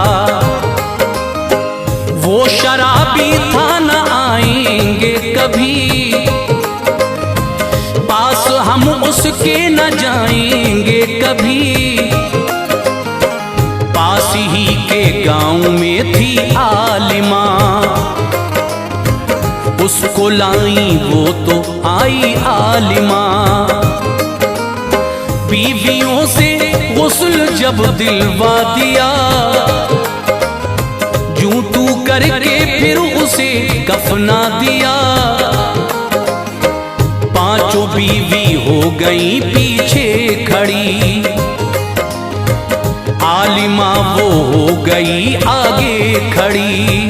वो शराबी था न आएंगे कभी, पास हम उसके न जाएंगे कभी। पास ही के गांव में थी आलिमा, उसको लाई वो तो आई आलिमा। बीवियों से गुस्ल जब दिलवा दिया, जूं तू करके फिर उसे कफना दिया। पांचों बीवी हो गई पीछे खड़ी, आलिमा वो हो गई आगे खड़ी।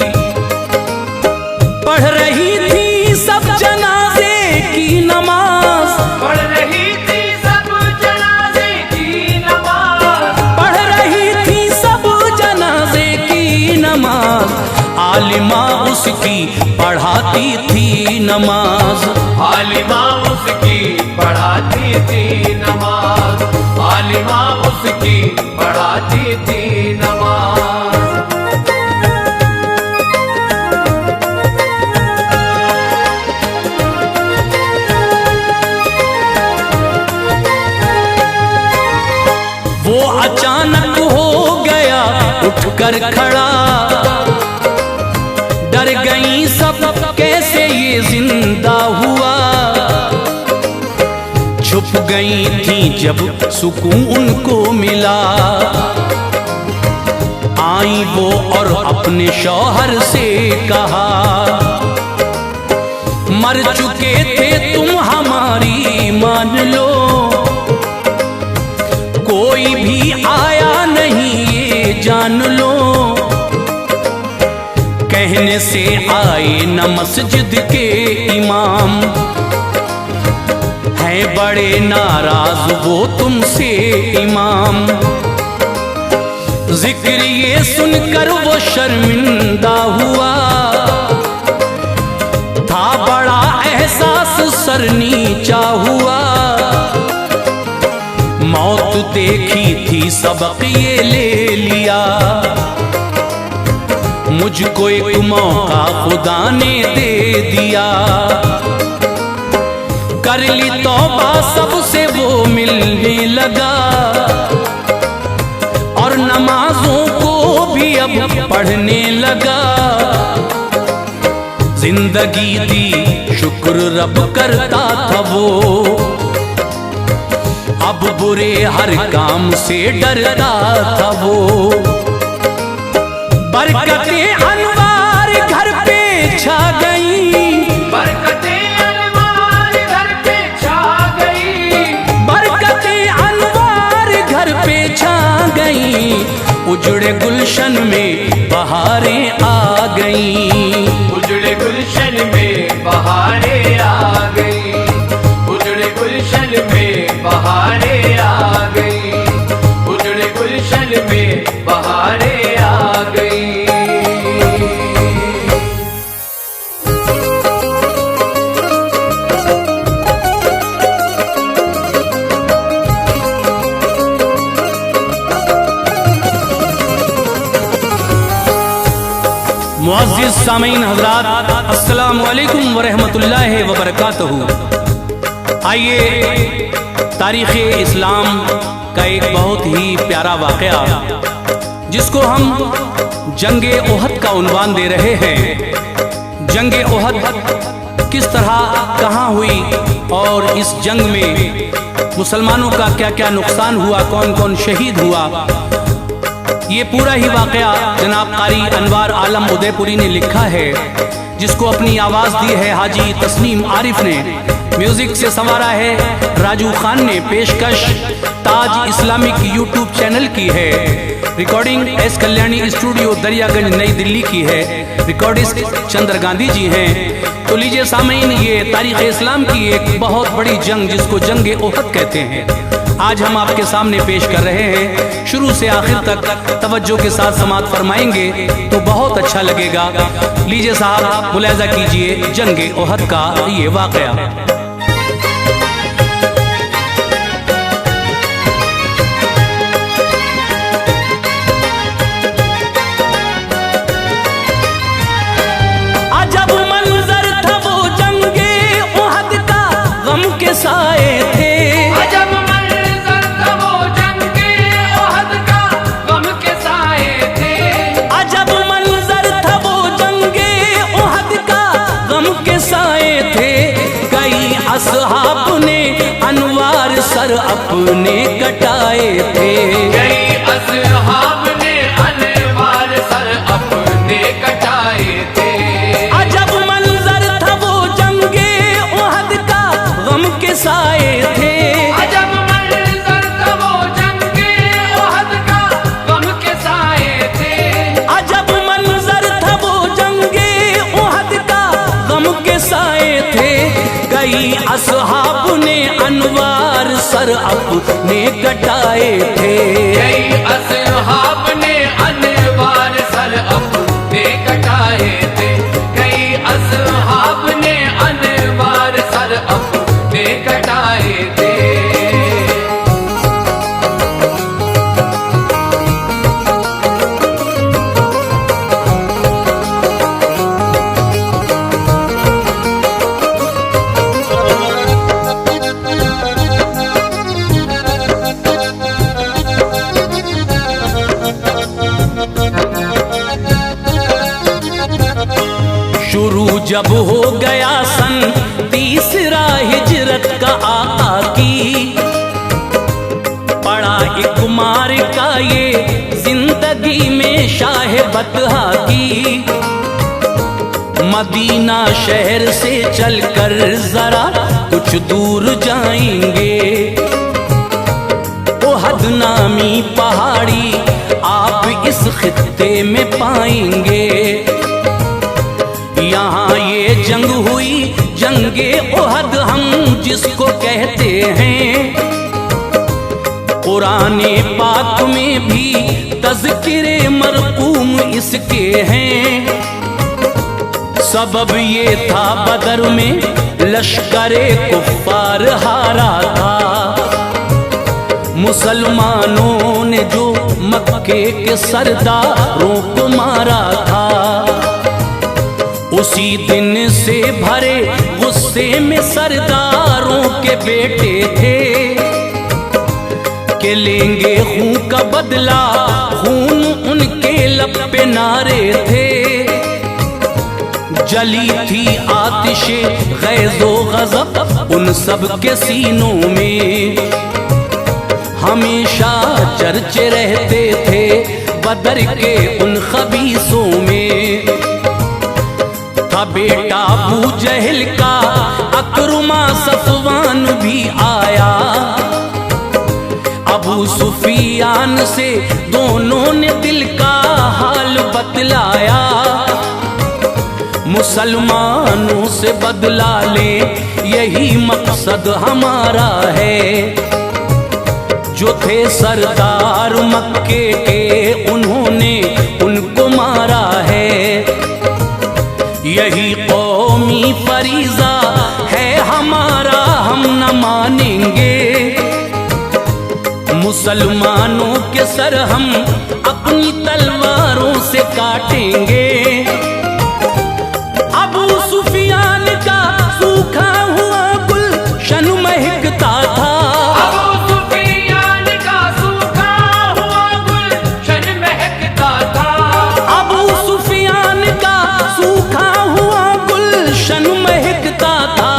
पढ़ रही थी सब जनाजे की नमाज, पढ़ रही थी सब जनाजे की नमाज, पढ़ रही थी सब जनाजे की नमाज। आलिमा उसकी पढ़ाती थी नमाज, आलिमा उसकी पढ़ाती थी नमाज, आलिमा उसकी पढ़ाती थी नमाज। वो अचानक हो गया उठकर खड़ा, डर गई सब कैसे ये जिंदा हुआ। छुप गई थी जब सुकून उनको मिला, आई वो और अपने शौहर से कहा, मर चुके थे तुम हमारी मान लो, कोई भी आया नहीं ये जान लो। कहने से आए न मस्जिद के इमाम, हैं बड़े नाराज वो तुमसे इमाम। जिक्र ये सुनकर वो शर्मिंदा हुआ, था बड़ा एहसास सर नीचा हुआ। मौत देखी थी सबक ये ले लिया, मुझको एक मौका खुदा ने दे दिया। कर ली तौबा सबसे वो मिलने लगा, नमाजों को भी अब पढ़ने लगा। जिंदगी दी शुक्र रब करता था वो, अब बुरे हर काम से डरता था वो। बरकतें अनवार घर पे छा गई, बरकतें अनवार घर पे छा गई, बरकतें अनवार घर पे छा गई। उजड़े गुलशन में बहारें आ गई, उजड़े गुलशन में बहारें आ गई, उजड़े गुलशन में बहारें आ गई, उजड़े गुलशन में बहारें आ गई। मुअज़्ज़िज़ सामीन हज़रात, अस्सलामु अलैकुम व रहमतुल्लाहि व बरकातहू। आइए तारीख़ इस्लाम का एक बहुत ही प्यारा वाक़या, जिसको हम जंगे ओहद का उन्वान दे रहे हैं। जंगे ओहद किस तरह कहाँ हुई और इस जंग में मुसलमानों का क्या क्या नुकसान हुआ, कौन कौन शहीद हुआ, ये पूरा ही वाक़या जनाब कारी अनवार आलम उदयपुरी ने लिखा है, जिसको अपनी आवाज़ दी है हाजी तस्नीम आरिफ ने। म्यूजिक से संवारा है राजू खान ने। पेशकश ताज इस्लामिक यूट्यूब चैनल की है। Recording S Kalyani studio Daryaganj नई दिल्ली की है। रिकॉर्डिस्ट चंद्र गांधी जी हैं। तो लीजिए सामीन, ये तारीख़ इस्लाम की एक बहुत बड़ी जंग, जिसको जंगे ओहद कहते हैं, आज हम आपके सामने पेश कर रहे हैं। शुरू से आखिर तक तवज्जो के साथ समाअत फरमाएंगे तो बहुत अच्छा लगेगा। लीजिए साहब, मुलाहिज़ा कीजिए जंगे ओहद का ये वाक़या। अजब मंजर था वो जंगे ओहद का, गम के साए थे। अजब मंजर था वो जंगे ओहद का, गम के साए थे। अजब मंजर था वो जंगे ओहद का, गम के साए थे। कई असहाब ने अनवार सर अपने कटाए थे। कई असहाब ने अनवार सर अपने कटाए थे। अजब मंजर था वो जंगे ओहद का, गम के साए थे। अजब मंजर था वो जंगे ओहद का, गम के साए थे। अजब मंजर था वो जंगे ओहद का, गम के साए थे। कई असहाब ने अनवार सर अपने कटाए थे। कई असहाब ने अनवार सर अपने कटाए थे। कई असहाब ने अनवार सर अपने कटाए थे। शुरू जब हो गया सन तीसरा हिजरत का आका की, पड़ा एक मार का ये जिंदगी में शाह बतहा की। मदीना शहर से चलकर जरा कुछ दूर जाएंगे, ओहद नामी पहाड़ी आप इस खित्ते में पाएंगे। यहाँ ये जंग हुई जंगे ओहद हम जिसको कहते हैं। कुराने पाक में भी तज़किरे मरकूम इसके हैं। सबब ये था बदर में लश्करे कुफ्फार हारा था। मुसलमानों ने जो मक्के के सरदारों को मारा था, उसी दिन से भरे गुस्से में सरदारों के बेटे थे। के लेंगे खून का बदला, खून उनके लब पे नारे थे। जली थी आतिशे गैज़ो गज़ब उन सब के सीनों में, हमेशा चर्चे रहते थे बदर के उन खबीसों में। था बेटा अबू जहल का अकरमा सफवान भी आया, अबू सुफियान से दोनों ने दिल का हाल बतलाया। मुसलमानों से बदला ले यही मकसद हमारा है, जो थे सरदार मक्के के उन्होंने उनको मारा है। यही कौमी फरीज़ा है हमारा, हम न मानेंगे। मुसलमानों के सर हम अपनी तलवारों से काटेंगे। अबू सुफियान का सूखा हुआ गुलशन महकता था, अबू सुफियान का सूखा हुआ गुलशन महकता था। अबू सुफियान का सूखा हुआ गुलशन महकता था।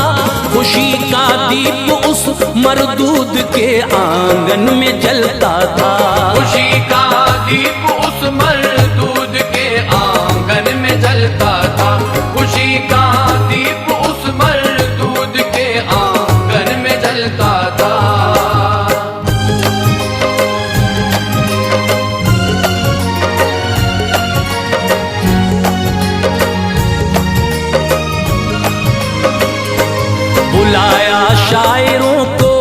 खुशी का दीप उस मरदूद के आंगन में जलता था, खुशी का दीप उस मरदूद के आंगन में जलता था। खुशी का दीप उस मरदूद के आंगन में जलता था। बुलाया शायरों को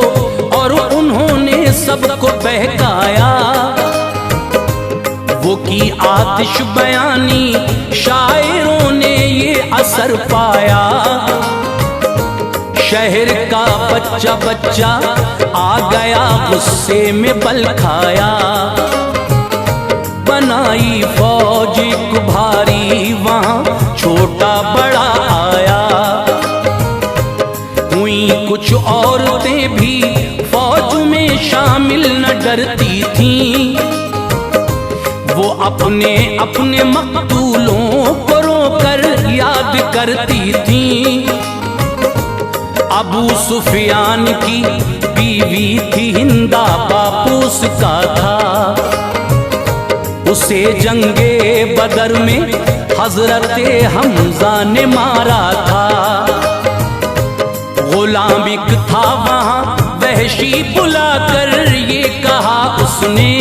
और उन्होंने सबको बहकाया। वो की आतिश बयानी शायरों ने ये असर पाया। शहर का बच्चा बच्चा आ गया गुस्से में बल खाया। बनाई फौज एक भारी वहां छोटा बड़ा आया। हुई कुछ औरतें भी फौज में शामिल न डरती थीं। वो अपने अपने मकतूलों को रोकर याद करती थीं। अबू सुफियान की बीवी थी हिंदा, बापू उसका था। उसे जंगे बदर में हजरते हमजा ने मारा था। गुलाम एक था वहां वहशी बुलाकर ये कहा उसने,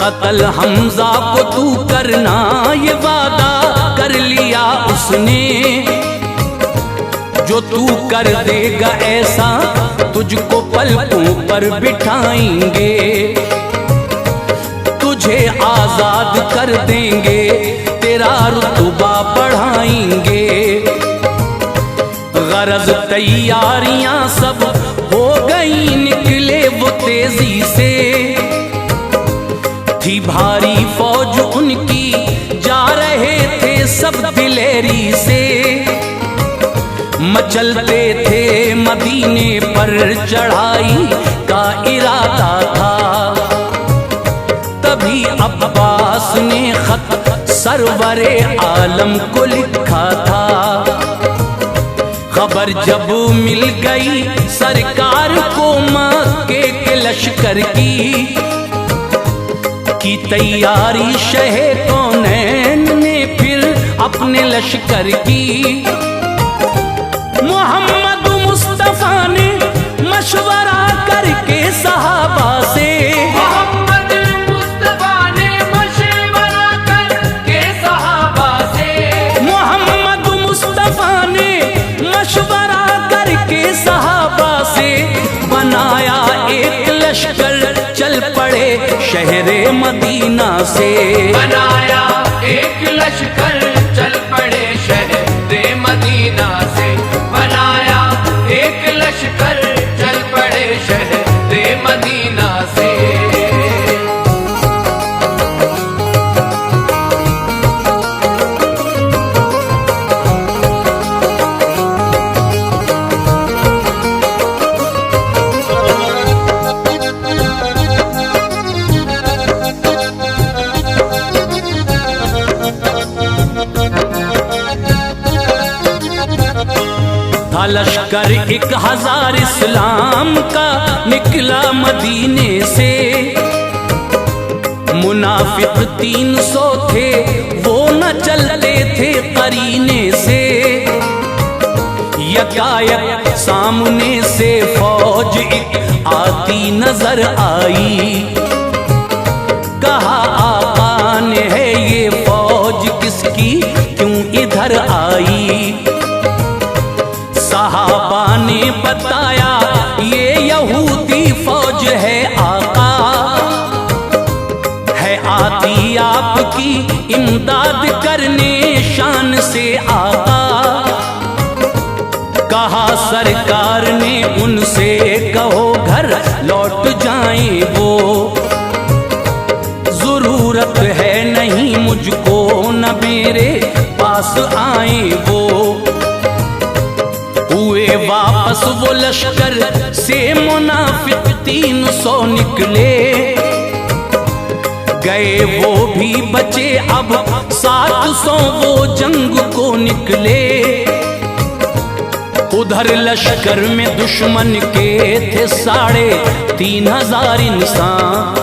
कत्ल हमजा को तू करना ये वादा कर लिया उसने। जो तू कर देगा ऐसा तुझको पलकों पर बिठाएंगे। तुझे आजाद कर देंगे, तेरा रुतबा बढ़ाएंगे। गरज तैयारियां सब हो गई, निकले वो तेजी से। थी भारी फौज उनकी, जा रहे थे सब दिलेरी से। मचलते थे मदीने पर चढ़ाई का इरादा था। तभी अब्बास ने खत सरवरे आलम को लिखा था। खबर जब मिल गई सरकार को मक्के के लश्कर की तैयारी शह कौनैन ने फिर अपने लश्कर की। मोहम्मद मुस्तफा ने मशवरा करके सहाबा से, मोहम्मद मुस्तफा ने मशवरा करके सहाबा से, मोहम्मद मुस्तफा ने मशवरा करके सहाबा से बनाया एक लश्कर, चल पड़े शहरे मदीना से। बनाया एक लश्कर, चल पड़े शहरे मदीना से। बनाया एक लश्कर, चल पड़े शहरे मदीना से। था लश्कर 1000 इस्लाम का निकला मदीने से। मुनाफिक 300 थे वो न चलते थे करीने से। यकायक सामने से फौज एक आती नजर आई। कहा आका ने है ये फौज किसकी, क्यों इधर आई। सहाबा ने बताया ये यहूदी फौज है आका, है आती आपकी इमदाद करने शान से आका। कहा सरकार ने उनसे कहो घर लौट जाएं वो, जरूरत है नहीं मुझको न मेरे पास आए वो। हुए वापस वो लश्कर से मुनाफिक 300 निकले। गए वो भी बचे अब 700 वो जंग को निकले। उधर लश्कर में दुश्मन के थे 3500 इंसान।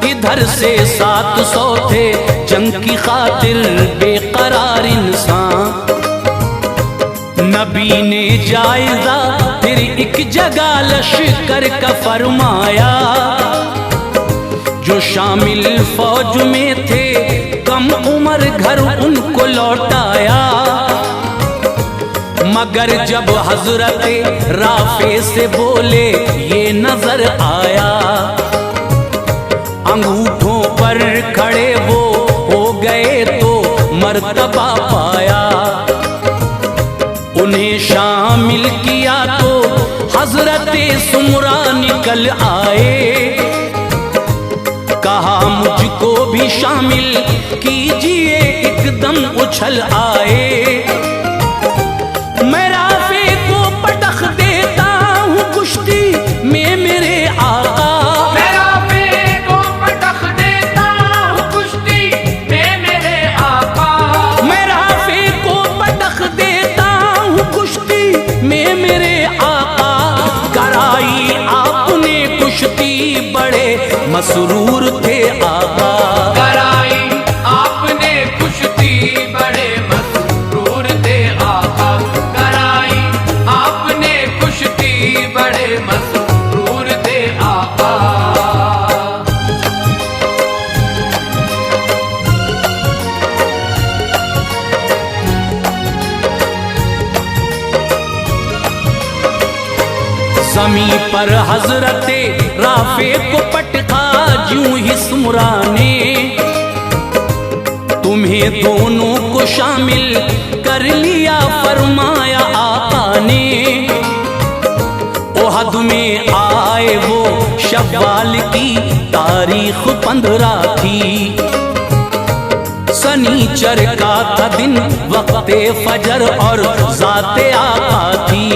इधर से 700 थे जंग की खातिर बेकरार इंसान। नबी ने जायजा फिर एक जगह लश्कर का फरमाया। जो शामिल फौज में थे कम उम्र घर उनको लौटाया। मगर जब हजरत राफे से बोले ये नजर आया। अंगूठों पर खड़े वो हो गए तो मर्तबा पाया। उन्हें शामिल किया तो हजरत सुमरा निकल आए। कहा मुझको भी शामिल कीजिए, एकदम उछल आए। मैं राफे को पटख देता हूँ कुश्ती में मेरे आका। मैं राफे को पटख देता हूँ कुश्ती में मेरे आका। मैं राफे को पटख देता हूँ कुश्ती में मेरे आका। कराई आपने कुश्ती बड़े मसरूर थे आका। कराई आपने कुश्ती बड़े मसरूर थे आका। कराई आपने कुश्ती बड़े मसरूर थे आका। ज़मीं पर हजरते राफे को पटका यूं ही सुमरा ने। तुम्हें दोनों को शामिल कर लिया फरमाया आका ने। ओहद में आए वो शव्वाल की तारीख 15 थी। सनीचर का था दिन वक्ते फजर और ज़ाते आका थी।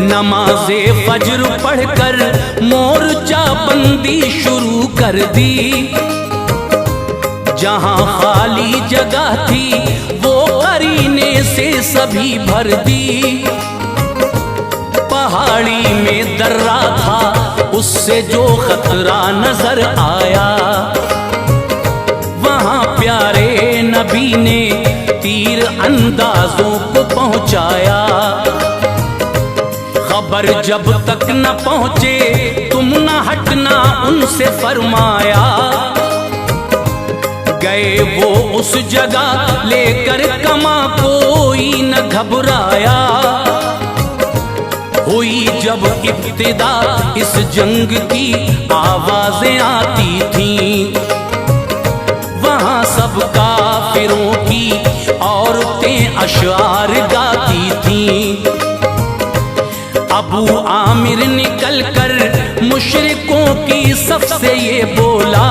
नमाज़े फजर पढ़कर मोर्चा बंदी शुरू कर दी। जहां खाली जगह थी वो करीने से सभी भर दी। पहाड़ी में दर्रा था उससे जो खतरा नजर आया। वहां प्यारे नबी ने तीर अंदाजों को पहुंचाया। खबर जब तक न पहुंचे तुम न हटना उनसे फरमाया। गए वो उस जगह लेकर कमा कोई न घबराया। हुई जब इब्तिदा इस जंग की आवाजें आती थीं। वहां सब काफिरों की औरतें अशआर गाती थीं। अबू आमिर निकल कर मुशरिकों की सफ से ये बोला।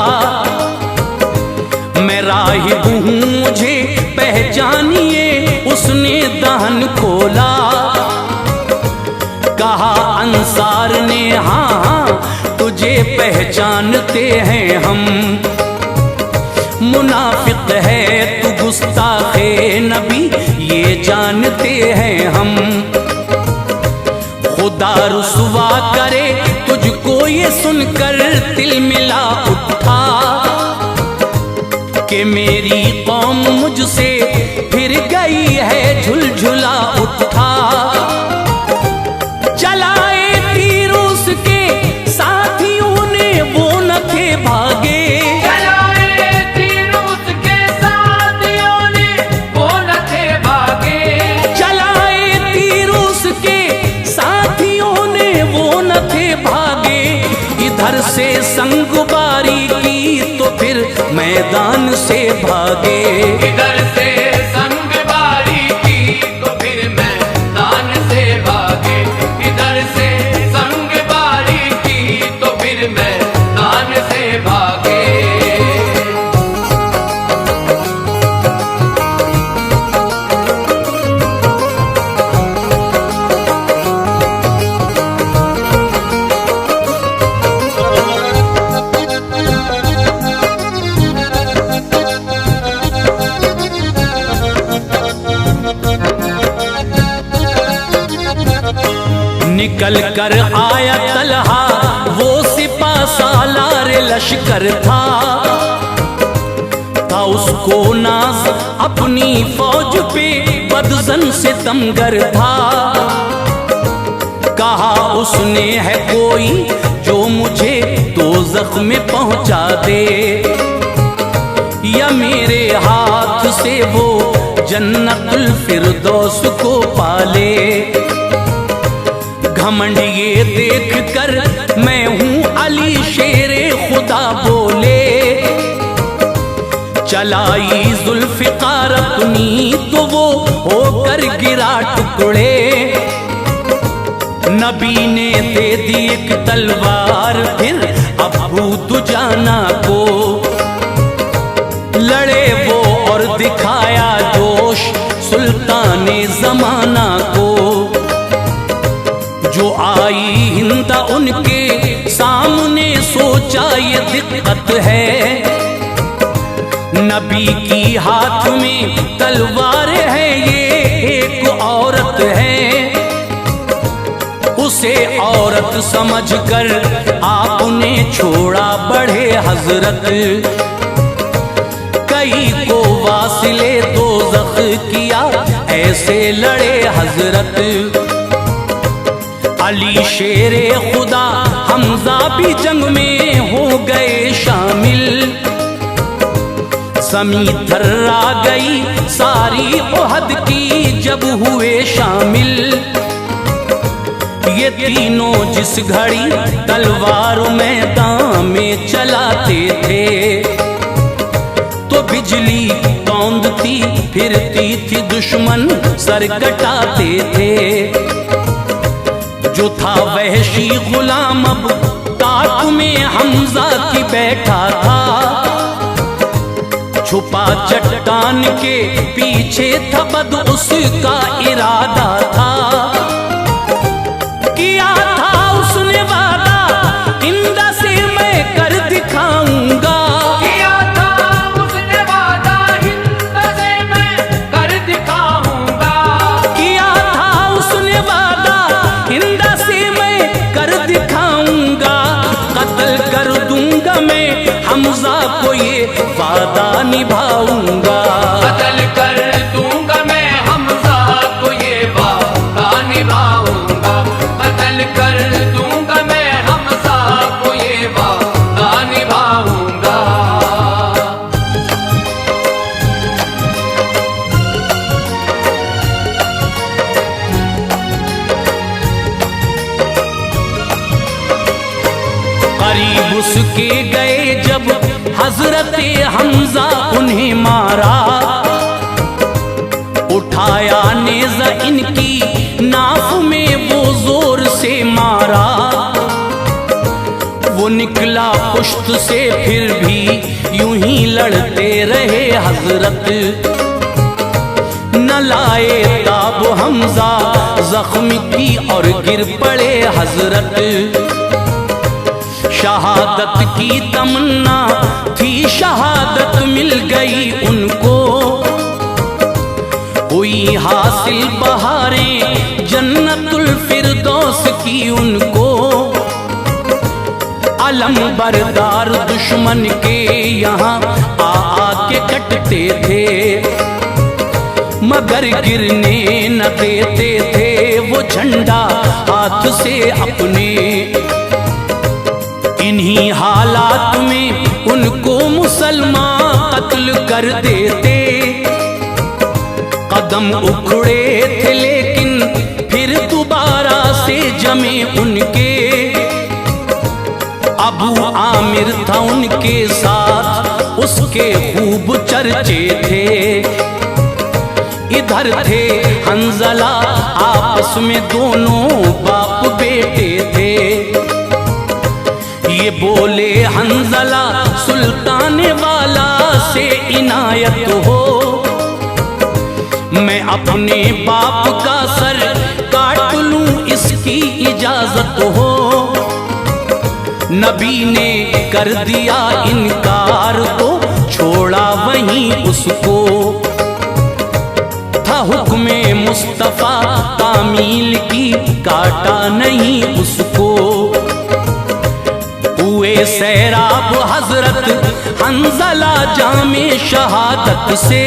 मैं राहिब हूँ मुझे पहचानिए। उसने दहन खोला। कहा अंसार ने हाँ हाँ तुझे पहचानते हैं हम। मुनाफिक है तू गुस्ताखे नबी ये जानते हैं हम। खुदा रुसवा करे तुझको ये सुनकर दिल मिला उठा कि मेरी कौम मुझसे फिर गई है झुलझुला उठा। चलाए तीर उसके साथियों ने वो न थे भागे, चलाए तीर उसके साथियों ने वो न थे भागे, चलाए तीर उसके साथियों ने वो न थे भागे। इधर से संगबारी की तो फिर मैदान से भागे, इधर से संगबारी की तो फिर मैदान से भागे, इधर से संगबारी की तो फिर मैदान से भागे। निकल कर आया तलहा वो सिपा सालार लश्कर था उसको नाज अपनी फौज पे बदजन से तमगर था। कहा उसने है कोई जो मुझे दोज़ख में पहुंचा दे, या मेरे हाथ से वो जन्नतुल फिरदौस को पाले। घमंड ये देख कर मैं हूँ अली शेरे खुदा बोले, चलाई जुल्फ़िकार अपनी तो वो होकर गिरा टुकड़े। नबी ने दे दी एक तलवार फिर अबू दुजाना को, लड़े वो और दिखाया जोश सुल्ताने जमाना को। जो आई हिंदा उनके सामने सोचा ये दिक्कत है, नबी की हाथ में तलवार है ये एक औरत है। उसे औरत समझकर आपने छोड़ा बढ़े हजरत, कई को वासिले दोज़ख किया ऐसे लड़े हजरत। अली शेरे खुदा हमजा भी जंग में हो गए शामिल, समी थर्रा गई सारी ओहद की जब हुए शामिल। ये तीनों जिस घड़ी तलवार मैदान में चलाते थे, तो बिजली तौंदती फिरती थी दुश्मन सर कटाते थे। जो था वहशी गुलाम अब ताक में हमजा की बैठा था, छुपा चट्टान के पीछे था बद उसका इरादा था। किया था उसने वादा इंदा से मैं कर दिखाऊंगा, किया था उसने वादा हिंद से मैं कर दिखाऊंगा, किया था उसने वादा इंदा से मैं कर दिखाऊंगा। कत्ल कर दूंगा मैं हमजा को ये वादा निभाऊंगा, कत्ल कर दूंगा मैं हमजा को ये वादा निभाऊंगा, कत्ल कर दूंगा मैं हमजा को ये वादा निभाऊंगा। करीब उसके गए जब हजरत हमजा उन्हें मारा, उठाया नेज़ा इनकी नाफ में वो जोर से मारा। वो निकला पुश्त से फिर भी यूं ही लड़ते रहे हजरत। न लाए ताब हमजा जख्म की और गिर पड़े हजरत। शहादत की तमन्ना थी, शहादत मिल गई उनको। हुई हुई हासिल बहारें जन्नतुल फिरदौस की उनको। अलम बरदार दुश्मन के यहाँ आ आके कटते थे, मगर गिरने न देते थे वो झंडा हाथ से अपने। इन्हीं हालात में उनको मुसलमान कत्ल कर देते। कदम उखड़े थे लेकिन फिर दोबारा से जमे उनके। अबू आमिर था उनके साथ, उसके खूब चर्चे थे। इधर थे हंजला, आपस में दोनों बाप बेटे थे। ये बोले हंजला सुल्तान वाला से इनायत हो, मैं अपने बाप का सर काट लूं इसकी इजाजत हो। नबी ने कर दिया इनकार तो छोड़ा वहीं उसको। था हुक्मे मुस्तफा तामील की, काटा नहीं उसको। हुए सैराब हजरत हंजला जामे शहादत से।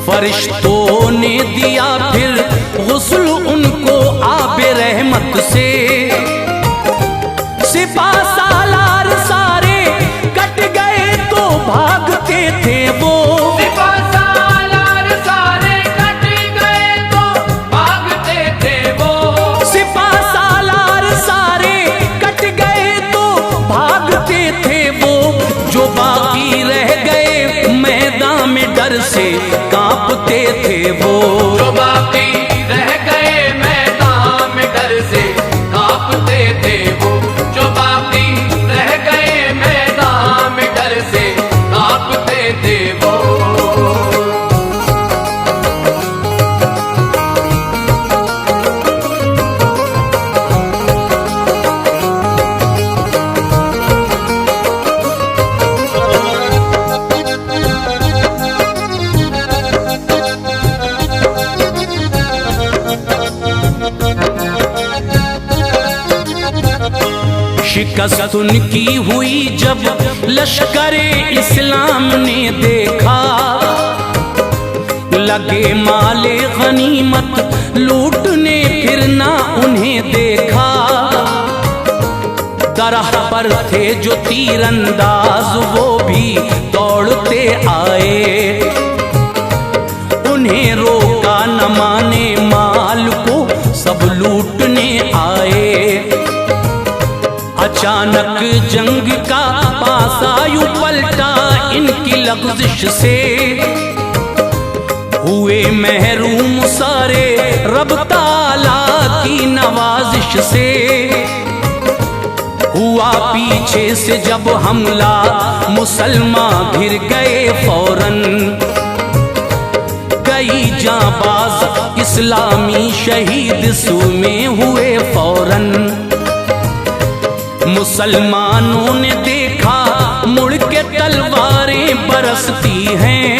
फरिश्तों ने दिया फिर गुस्ल उनको आबे रहमत से। सिपा सालार सारे कट गए तो भागते थे वो। सिपा सालार सारे कट गए तो भागते थे वो। सिपा सालार सारे कट गए तो भागते थे वो। जो बाकी रह गए मैदान में डर से कांपते थे वो। जो बाकी रह गए मैदान में डर से कांपते थे वो। जो बाकी रह गए मैदान में डर से कांपते थे वो। शिकस्त उनकी हुई जब लश्करे इस्लाम ने देखा। लगे माले गनीमत लूटने फिर ना उन्हें देखा। दरह पर थे जो तीरंदाज वो भी दौड़ते आए। उन्हें रोका न माने माल को सब लूटने आए। अचानक जंग का पासायु पलटा इनकी लग़ज़िश से। हुए महरूम सारे रब ताला की नवाजिश से। हुआ पीछे से जब हमला मुसलमान घिर गए फौरन। कई जांबाज इस्लामी शहीद में हुए फौरन। मुसलमानों ने देखा मुड़ के तलवारें बरसती हैं।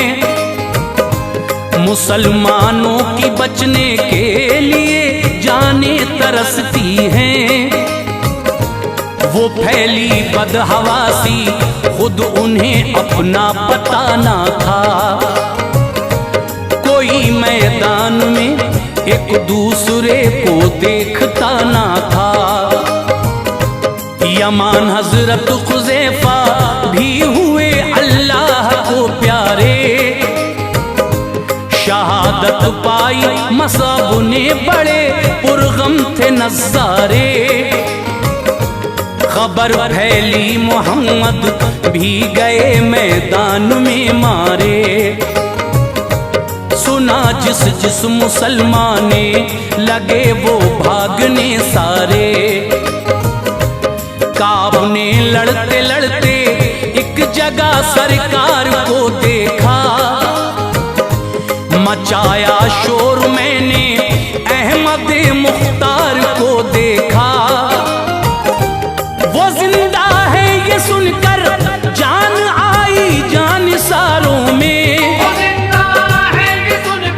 मुसलमानों की बचने के लिए जाने तरसती हैं। वो फैली बदहवासी खुद उन्हें अपना पता ना था। कोई मैदान में एक दूसरे को देखता ना था। यमान हजरत खुज़ैफा भी हुए अल्लाह को प्यारे। शहादत पाई मसाब ने बड़े पुरगम थे नज़ारे। खबर फैली मोहम्मद भी गए मैदान में मारे। सुना जिस जिस मुसलमान ने लगे वो भागने सारे। काब ने लड़ते लड़ते एक जगह सरकार को देखा। मचाया शोर मैंने अहमद मुख्तार को देखा। वो जिंदा है ये सुनकर जान आई जान सारों में। वो जिंदा है ये सुनकर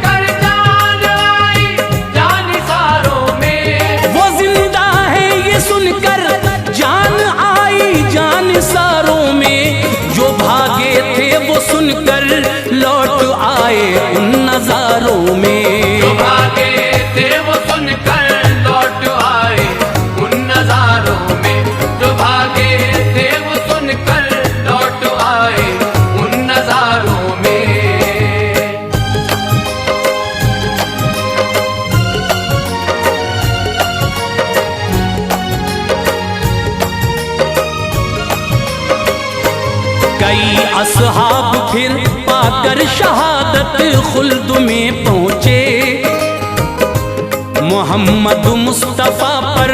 कई असहाब फिर पाकर शहादत खुल्द में पहुँचे। मोहम्मद मुस्तफ़ा पर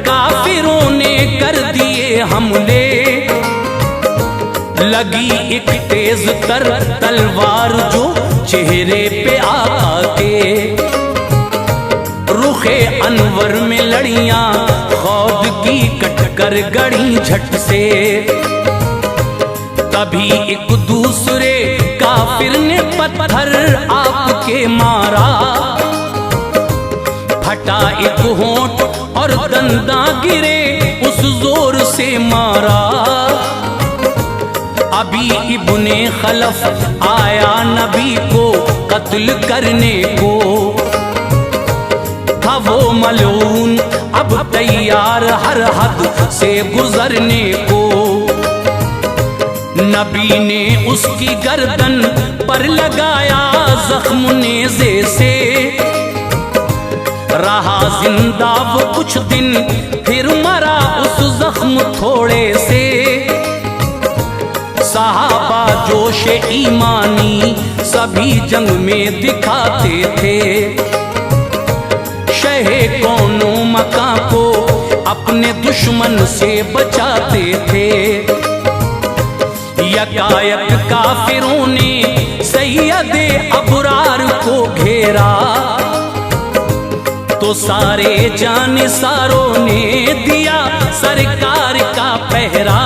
काफिरों ने कर दिए हमले। लगी एक तेज तर तलवार जो चेहरे पे आका के। रुखे अनवर में लड़ियां खौद की कटकर गड़ी झट से। तभी एक दूसरे काफिर ने पत्थर आपके मारा। फटा एक होंठ और दंदा गिरे उस जोर से मारा। अभी इब्ने खलफ आया नबी को कत्ल करने को। था वो मलून अब तैयार हर हद से गुजरने को। नबी ने उसकी गर्दन पर लगाया जख्म नेज़े से। रहा जिंदा वो कुछ दिन फिर मरा उस जख्म थोड़े से। सहाबा जोश ईमानी सभी जंग में दिखाते थे। शहे कौनो मकां को अपने दुश्मन से बचाते थे। यकायक काफिरों ने सैयदे अबरार को घेरा। तो सारे जानिसारों ने दिया सरकार का पहरा।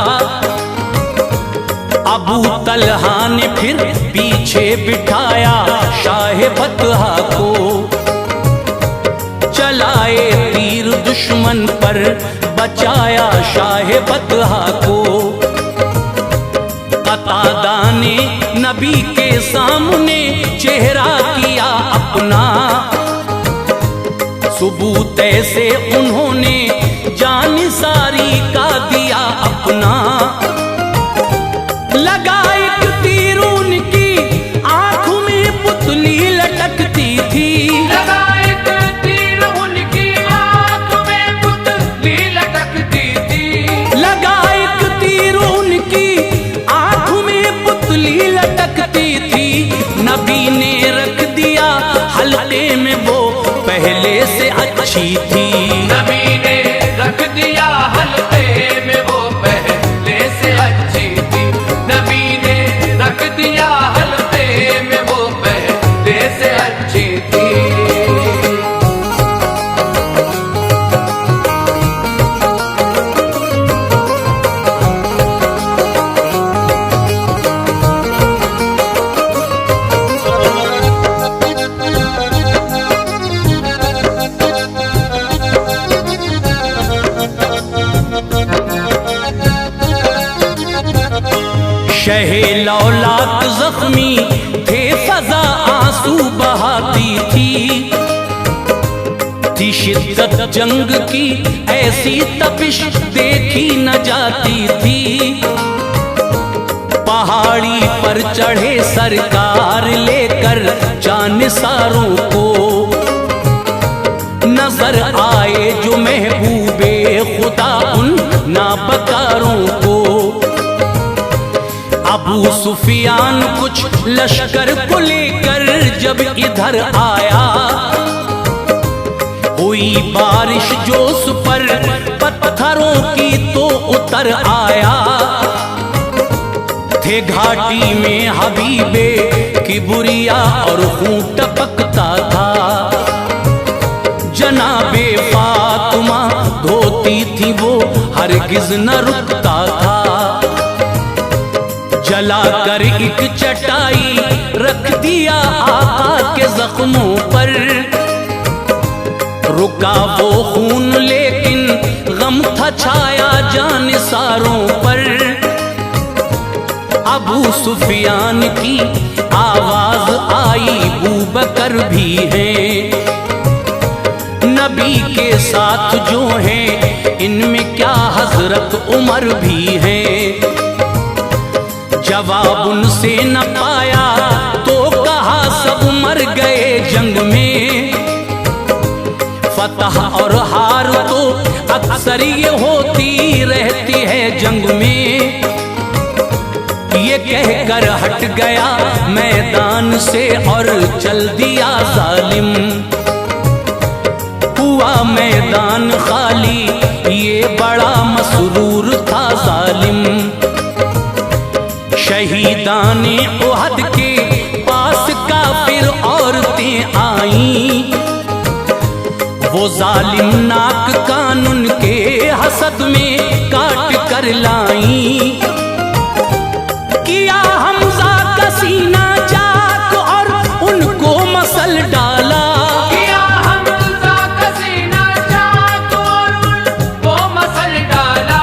अबू तलहा ने फिर पीछे बिठाया शाह बतहा को। चलाए तीर दुश्मन पर बचाया शाह बतहा को। कतादा ने नबी के सामने चेहरा किया अपना। सबूत से उन्होंने जान सारी का दिया अपना। लगा एक तीर उनकी आंखों में पुतली लटकती थी। लगा एक तीर उनकी आंख में पुतली लटकती थी। लगा एक तीर उनकी आंखों में पुतली लटकती थी। नबी ने रख दिया हल्के में वो पहले से अच्छी थी। नबी ने रख दिया हल्के में वो पहले से अच्छी थी। नबी ने रख दिया हल्के में वो पहले से अच्छी थी। शहे लौलाक जख्मी थे फजा आंसू बहाती थी शिद्दत जंग की ऐसी तपिश देखी न जाती थी। पहाड़ी पर चढ़े सरकार लेकर जानिसारों को। नजर आए जो महबूबे खुदा उन नाबकारों को। अबू सुफियान कुछ लश्कर को लेकर जब इधर आया। हुई बारिश जो उस पर पत्थरों की तो उतर आया। थे घाटी में हबीबे किबरिया और खून टपकता था। जनाबे फातिमा धोती थी वो हरगिज न रुकता था। जलाकर एक चटाई रख दिया आका के जख्मों पर। रुका वो खून लेकिन गम था छाया जानिसारों पर। अबू सुफियान की आवाज आई बूबकर भी हैं। नबी के साथ जो हैं इनमें क्या हजरत उमर भी हैं। जवाब उनसे न पाया तो कहा सब मर गए जंग में। फतह और हार तो अक्सर ये होती रहती है जंग में। ये कहकर हट गया मैदान से और चल दिया जालिम। हुआ मैदान खाली, ये बड़ा मसरूर था जालिम। शहीदाने उहद के पास काफिर औरतें आईं, वो जालिम नाक कान उनके हसद में काट कर लाईं। किया हमजा का सीना चाक और उनको मसल डाला। किया हमजा का सीना चाक और उनको मसल डाला।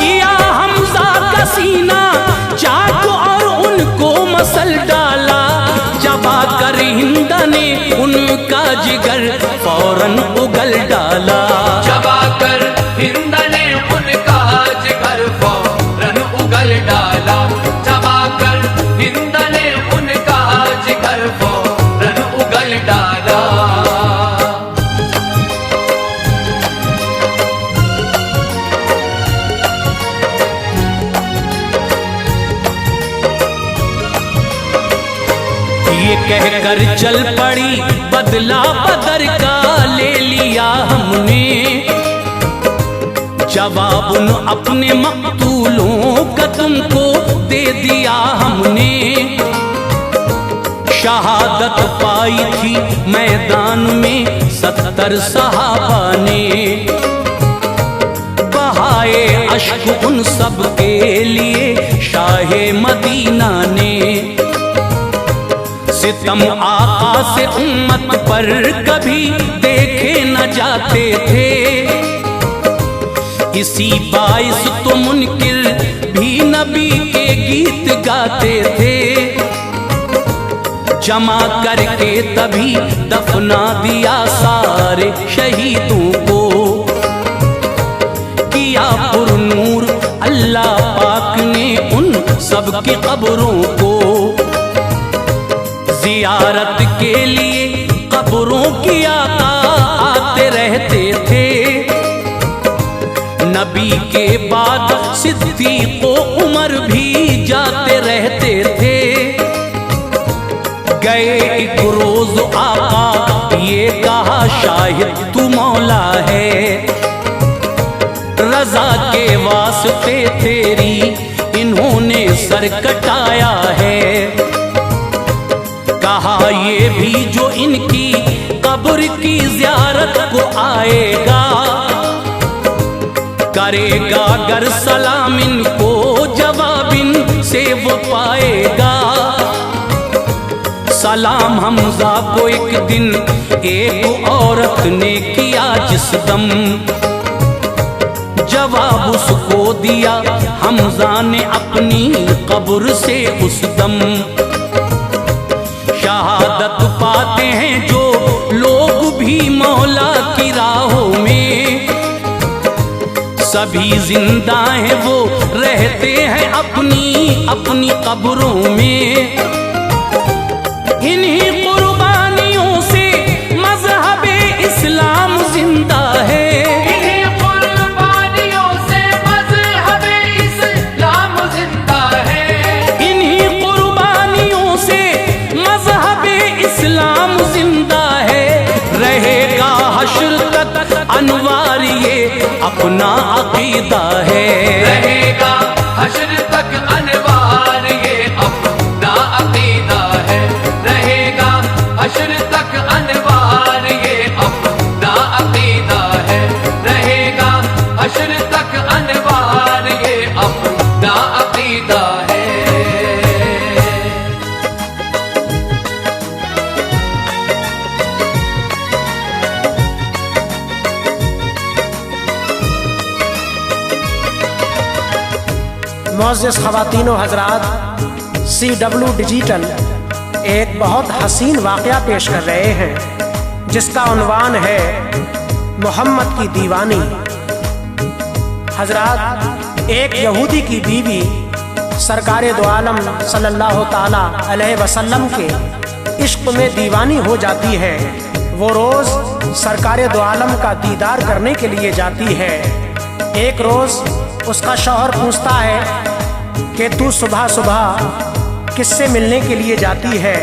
किया हमजा का सीना चाक और उनको मसल डाला। चबा कर हिंद ने उनका जिगर फौरन उगल डाला। चबा कर हिंद ने उनका जिगर फौरन उगल डाला। चबा कर हिंद ने उनका जिगर फौरन उगल डाला। ये कहकर चल पड़ी बदला बदर का ले लिया हमने। जवाब उन अपने मकतूलों का तुमको दे दिया हमने। शहादत पाई थी मैदान में 70 सहाबा ने। बहाए अश्क उन सब के लिए शाहे मदीना ने। सितम आका से उम्मत पर कभी देखे न जाते थे। इसी बाइस तो मुनकिर भी नबी के गीत गाते थे। जमा करके तभी दफना दिया सारे शहीदों को। किया पुरनूर अल्लाह पाक ने उन सब की कब्रों को। जियारत के लिए कब्रों की आका आते रहते थे। नबी के बाद सिद्दीक़ व उमर भी जाते रहते थे। गए एक रोज आका ये कहा शाहिद तू मौला है। रजा के वास्ते तेरी इन्होंने सर कटाया है। कहा ये भी जो इनकी कब्र की ज़ियारत को आएगा। करेगा गर सलाम इनको जवाब इनसे वो पाएगा। सलाम हमजा को एक दिन एक औरत ने किया जिस दम। जवाब उसको दिया हमजा ने अपनी कब्र से उस दम। शहादत पाते हैं जो लोग भी मौला की राहों में। सभी जिंदा हैं वो रहते हैं अपनी अपनी कब्रों में। इन्हीं कुर्बानियों से मज़हबे इस्लाम जिंदा है। इन्हीं कुर्बानियों से मज़हबे इस्लाम जिंदा है। इन्हीं कुर्बानियों से मज़हबे इस्लाम जिंदा है। रहेगा हश्र तक अनवार ये अपना अकीदा है। रहेगा हश्र तक अनवार ये अपना अकीदा है। रहेगा हश्र तक अनवार ये अपना अकीदा है। रहेगा हश्र तक अनवार ये अपना अकीदा है। मुअज़्ज़िज़ ख़वातीनो हज़रात, CW डिजिटल एक बहुत हसीन वाक़या पेश कर रहे हैं जिसका उन्वान है मोहम्मद की दीवानी। हज़रात, एक यहूदी की बीवी सरकारे दो आलम सल्लल्लाहु ताला अलैहि वसल्लम के इश्क में दीवानी हो जाती है। वो रोज़ सरकारे दो आलम का दीदार करने के लिए जाती है। एक रोज़ उसका शौहर पूछता है कि तू सुबह सुबह किससे मिलने के लिए जाती है,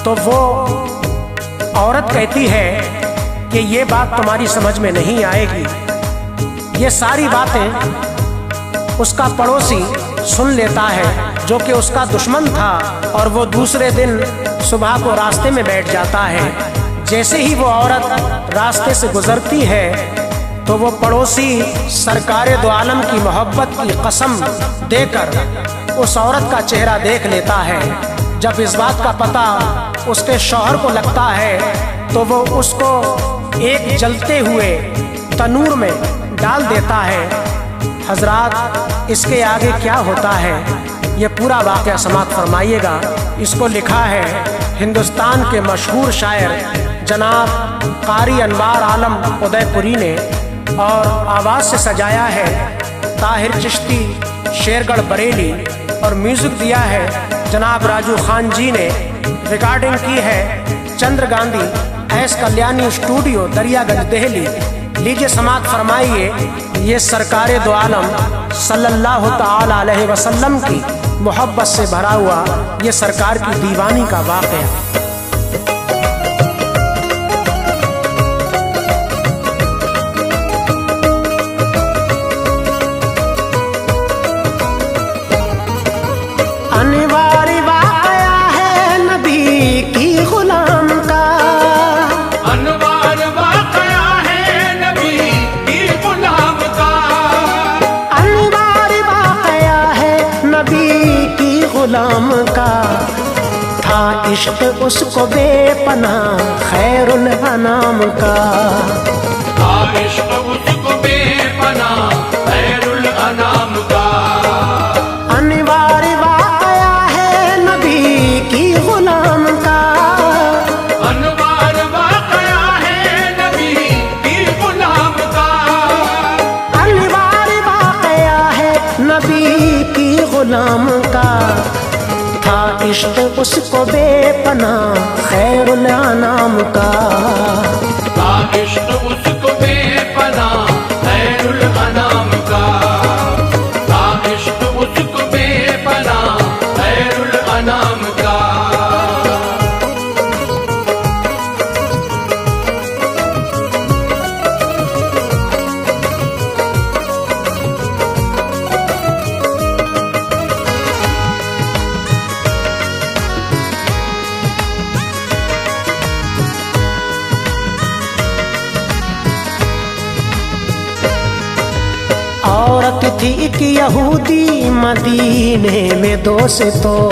तो वो औरत कहती है कि ये बात तुम्हारी समझ में नहीं आएगी। ये सारी बातें उसका पड़ोसी सुन लेता है जो कि उसका दुश्मन था, और वो दूसरे दिन सुबह को रास्ते में बैठ जाता है। जैसे ही वो औरत रास्ते से गुजरती है तो वो पड़ोसी सरकारे दो आलम की मोहब्बत की कसम देकर उस औरत का चेहरा देख लेता है। जब इस बात का पता उसके शौहर को लगता है तो वो उसको एक जलते हुए तनूर में डाल देता है। हजरात, इसके आगे क्या होता है ये पूरा वाक़या समाप्त फरमाइएगा। इसको लिखा है हिंदुस्तान के मशहूर शायर जनाब कारी अनवार आलम उदयपुरी ने, और आवाज़ से सजाया है ताहिर चिश्ती शेरगढ़ बरेली, और म्यूज़िक दिया है जनाब राजू खान जी ने। रिकॉर्डिंग की है चंद्र गांधी एस कल्याणी स्टूडियो दरियागंज दिल्ली। लीजिए समाप्त फरमाइए ये सरकारे दो आलम सल्लल्लाहु ताला अलैहि वसल्लम की मोहब्बत से भरा हुआ ये सरकार की दीवानी का वाक़या। अनिवार्य वाक़या है नबी की गुलाम का, अनिवार्य वाक़या है नबी की गुलाम का, अनिवार्य वाक़या है नबी की गुलाम का। था इश्क उसको बेपनाह खैरुल अनाम का, इश्क उसको बेपनाह खैरुल अनाम का। अनिवार्य वाक़या है नबी की गुलाम का, अनिवार्य वाक़या है नबी की गुलाम का, अनिवार्य वाक़या है नबी की गुलाम का। था इश्क उसको बेपनाह खैरुल अनाम का, इश्क उसको बेपनाह खैरुल अनाम का, इश्क उसको बेपनाह खैरुल अनाम का। औरत थी एक यहूदी मदीने में दोस्तों,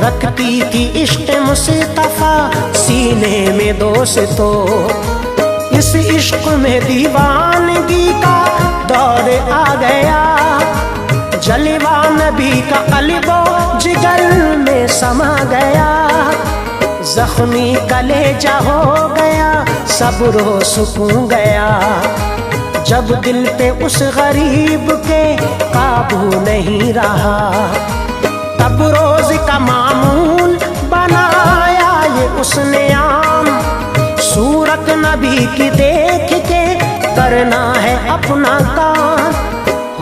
रखती थी इश्क मुस्तफा सीने में दोस्तों। इस इश्क में दीवानगी का दौर आ गया, जलवा नबी का कल्बो जिगर में समा गया। जख्मी कलेजा हो गया, सब्रो सुकून गया, जब दिल पे उस गरीब के काबू नहीं रहा। तब रोज का मामूल बनाया ये उसने आम, सूरत नबी की देख के करना है अपना काम।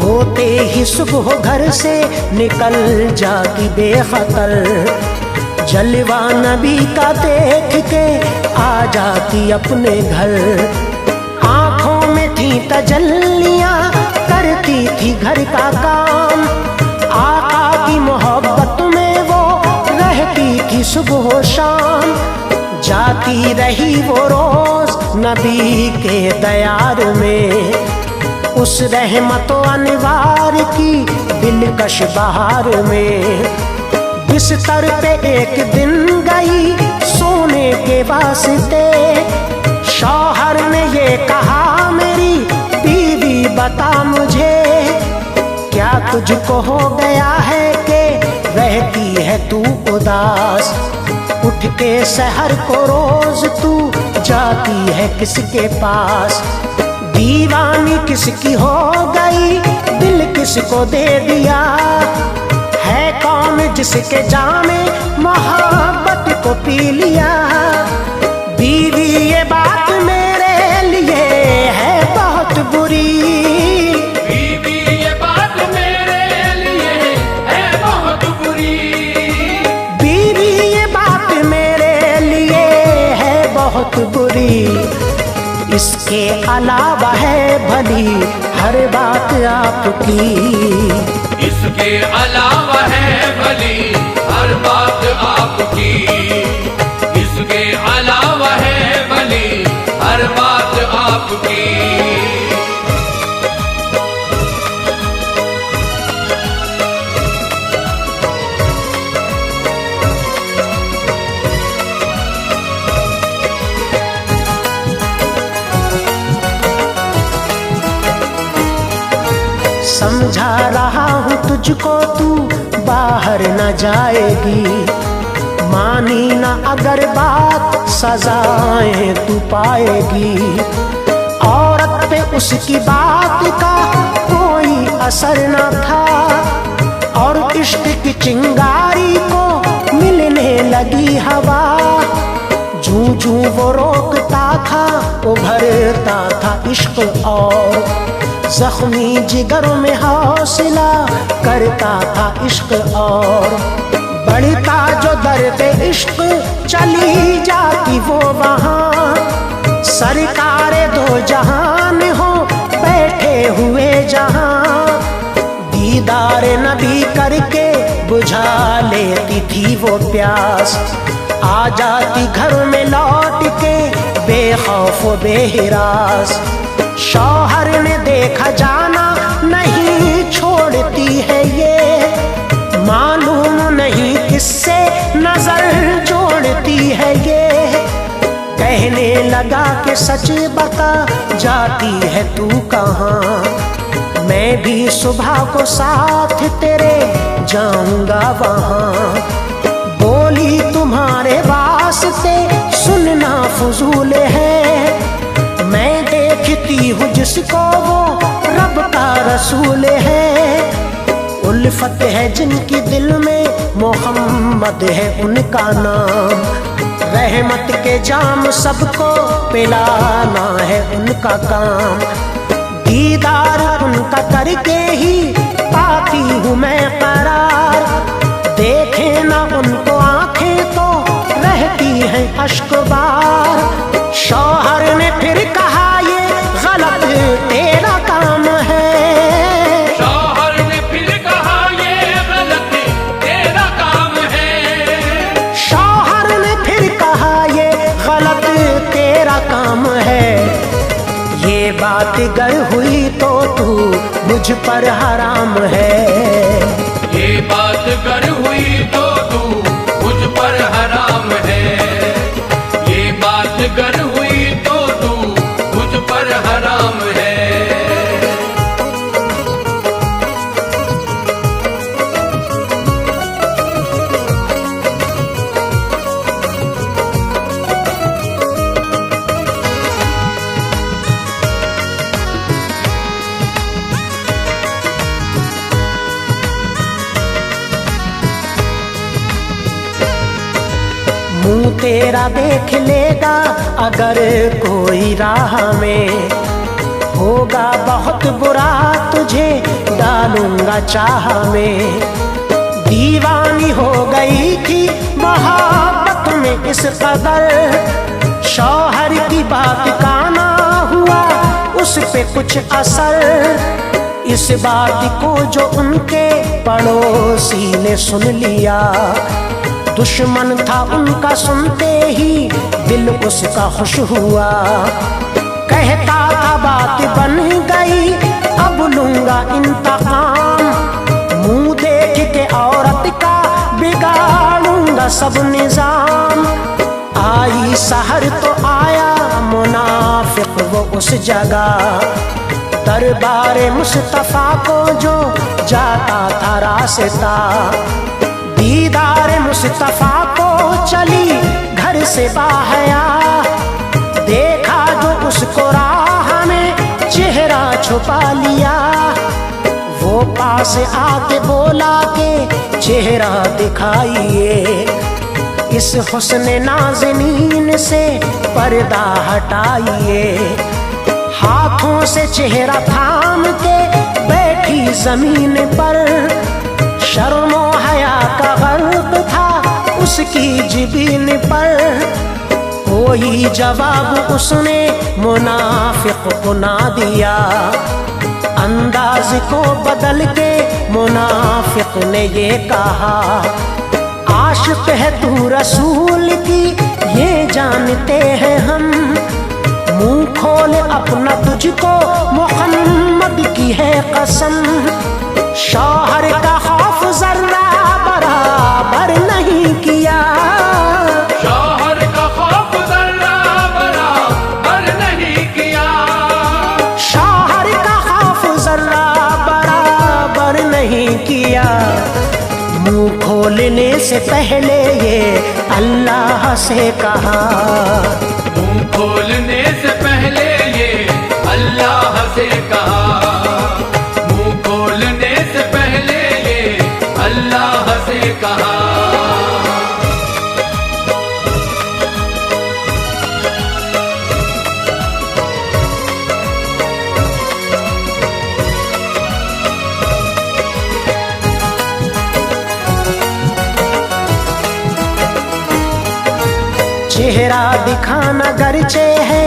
होते ही सुबह घर से निकल जाती बेखतर, जलवा नबी का देख के आ जाती अपने घर। आँखों में थी तजल्लियाँ, करती थी घर का काम, आका की मोहब्बत में वो रहती थी सुबह शाम। जाती रही वो रोज नबी के दयार में, उस रहमत अनवार की दिलकश बहार में। बिस्तर पे एक दिन गई सोने के वास्ते, शौहर ने ये कहा मेरी बीवी बता मुझे, क्या तुझको हो गया है कि रहती है तू उदास। उठ के सहर को रोज तू जाती है किसके पास। दीवानी किसकी हो गई, दिल किसको दे दिया, है कौन जिसके जामे मोहब्बत को पी लिया। बीवी ये बात मेरे लिए है बहुत बुरी, बीवी ये बात मेरे लिए इसके अलावा है भली हर बात आपकी। इसके अलावा है भली हर बात आपकी। इसके अलावा है भली हर बात आपकी। समझा रहा हूँ तुझको, तू बाहर न जाएगी। मानी न अगर बात, सजाएं तू पाएगी। औरत पे उसकी बात का कोई असर न था, और इश्क की चिंगारी को मिलने लगी हवा। जूं जूं वो रोकता था, उभरता था इश्क, और जख्मी जिगर में हौसला करता था इश्क। और बढ़ता जो दर्द इश्क, चली जाती वो वहाँ। सरकारे दो जहान हो बैठे हुए जहाँ। दीदार नबी करके बुझा लेती थी वो प्यास। आ जाती घर में लौट के बेखौफ बेहिरास। शौहर ने देखा जाना नहीं छोड़ती है ये, मालूम नहीं किससे नजर जोड़ती है ये। कहने लगा कि सच बता जाती है तू कहाँ, मैं भी सुबह को साथ तेरे जाऊंगा वहाँ। बोली तुम्हारे वास्ते सुनना फजूल है, मैं देखती हूँ जिसको वो रब का रसूल है। उल्फत है जिनकी दिल में, मोहम्मद है उनका नाम। रहमत के जाम सबको पिलाना है उनका काम। दीदार उनका करके ही पाती हूँ मैं करार। देखे ना उनको आंखें तो रहती हैं अश्कबार। शौहर ने फिर कहा ये गलत तेरा काम है। शौहर ने फिर कहा ये गलत तेरा काम है। शौहर ने फिर कहा ये गलत तेरा काम है। ये बात गर हुई तो तू मुझ पर हराम है। ये बात गर हुई तो तू मुझ पर हराम है। ये बात गर हुई तो तू मुझ पर हराम है। मुंह तेरा देख लेगा अगर कोई राह में, होगा बहुत बुरा तुझे डालूंगा चाह में। दीवानी हो गई थी मोहब्बत में इस कदर, शौहर की बात का ना हुआ उस पे कुछ असर। इस बात को जो उनके पड़ोसी ने सुन लिया, दुश्मन था उनका सुनते ही दिल उसका खुश हुआ। कहता था बात बन गई अब लूंगा इंतकाम, मुंह देख के औरत का बिगाड़ूंगा सब निजाम। आई सहर तो आया मुनाफिक वो उस जगह, दरबार मुस्तफा को जो जाता था रास्ता। दीदार मुस्तफा को चली घर से बाहया, देखा जो उसको राह में चेहरा छुपा लिया। वो पास आके बोला के चेहरा दिखाइए, इस हुस्न नाज़नीन से पर्दा हटाइए। हाथों से चेहरा थाम के बैठी जमीन पर, शर्मो हया का गर्क था उसकी जिबीन पर। कोई जवाब उसने मुनाफिक को ना दिया। अंदाज को बदल के मुनाफिक ने ये कहा, आशिक है तू रसूल की ये जानते हैं हम, मुंह खोल अपना तुझको मोहम्मद की है कसम। शौहर का खौफ जर्रा बराबर नहीं किया, शौहर का खौफ जर्रा बराबर नहीं किया, शौहर का खौफ जर्रा बराबर नहीं किया। मुंह खोलने से पहले ये अल्लाह से कहा, मुंह खोलने से पहले ये अल्लाह से कहा, मुंह खोलने से पहले ये अल्लाह से कहा। चेहरा दिखाना गरचे है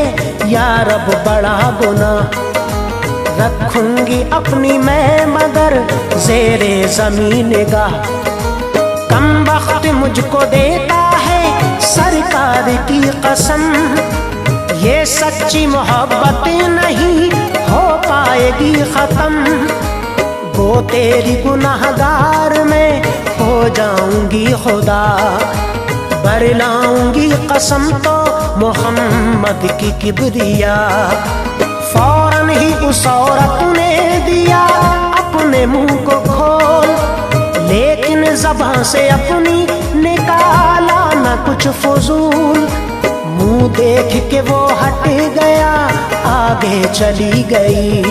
या रब बड़ा गुना, रखूंगी अपनी मैं मगर ज़ेरे ज़मीन निगाह। कम वक्त मुझको देता है सरकार की कसम, ये सच्ची मोहब्बत नहीं हो पाएगी ख़त्म। गो तेरी गुनाहगार में हो जाऊंगी खुदा, बरलाऊंगी कसम तो मोहम्मद की किबरिया। फौरन ही उस औरत ने दिया अपने मुंह को खोल, लेकिन ज़बान से अपनी निकाला न कुछ फजूल। मुंह देख के वो हट गया, आगे चली गई।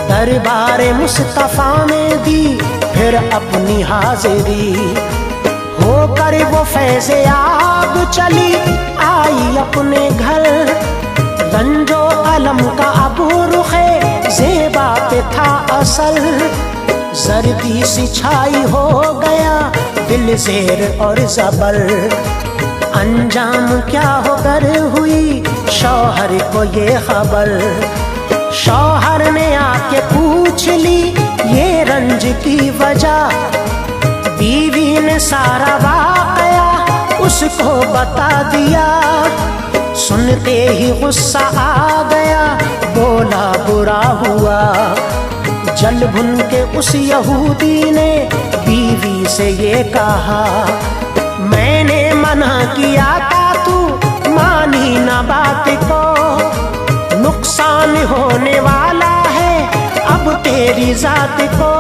दरबार मुस्तफा में दी फिर अपनी हाजिरी, होकर वो फैज़े आग चली आई अपने घर। रंजो अलम का अबू रुखे ज़ेबा पे था असल, जर्दी सी छाई हो गया दिल ज़ेर और ज़बर। अंजाम क्या होकर हुई शौहर को ये खबर, शौहर ने आके पूछ ली ये रंज की वजह। बीवी ने सारा वाक़या उसको बता दिया, सुनते ही गुस्सा आ गया बोला बुरा हुआ। जल भुन के उस यहूदी ने बीवी से ये कहा, मैंने मना किया था तू मानी ना बात को, नुकसान होने वाला है अब तेरी जात को।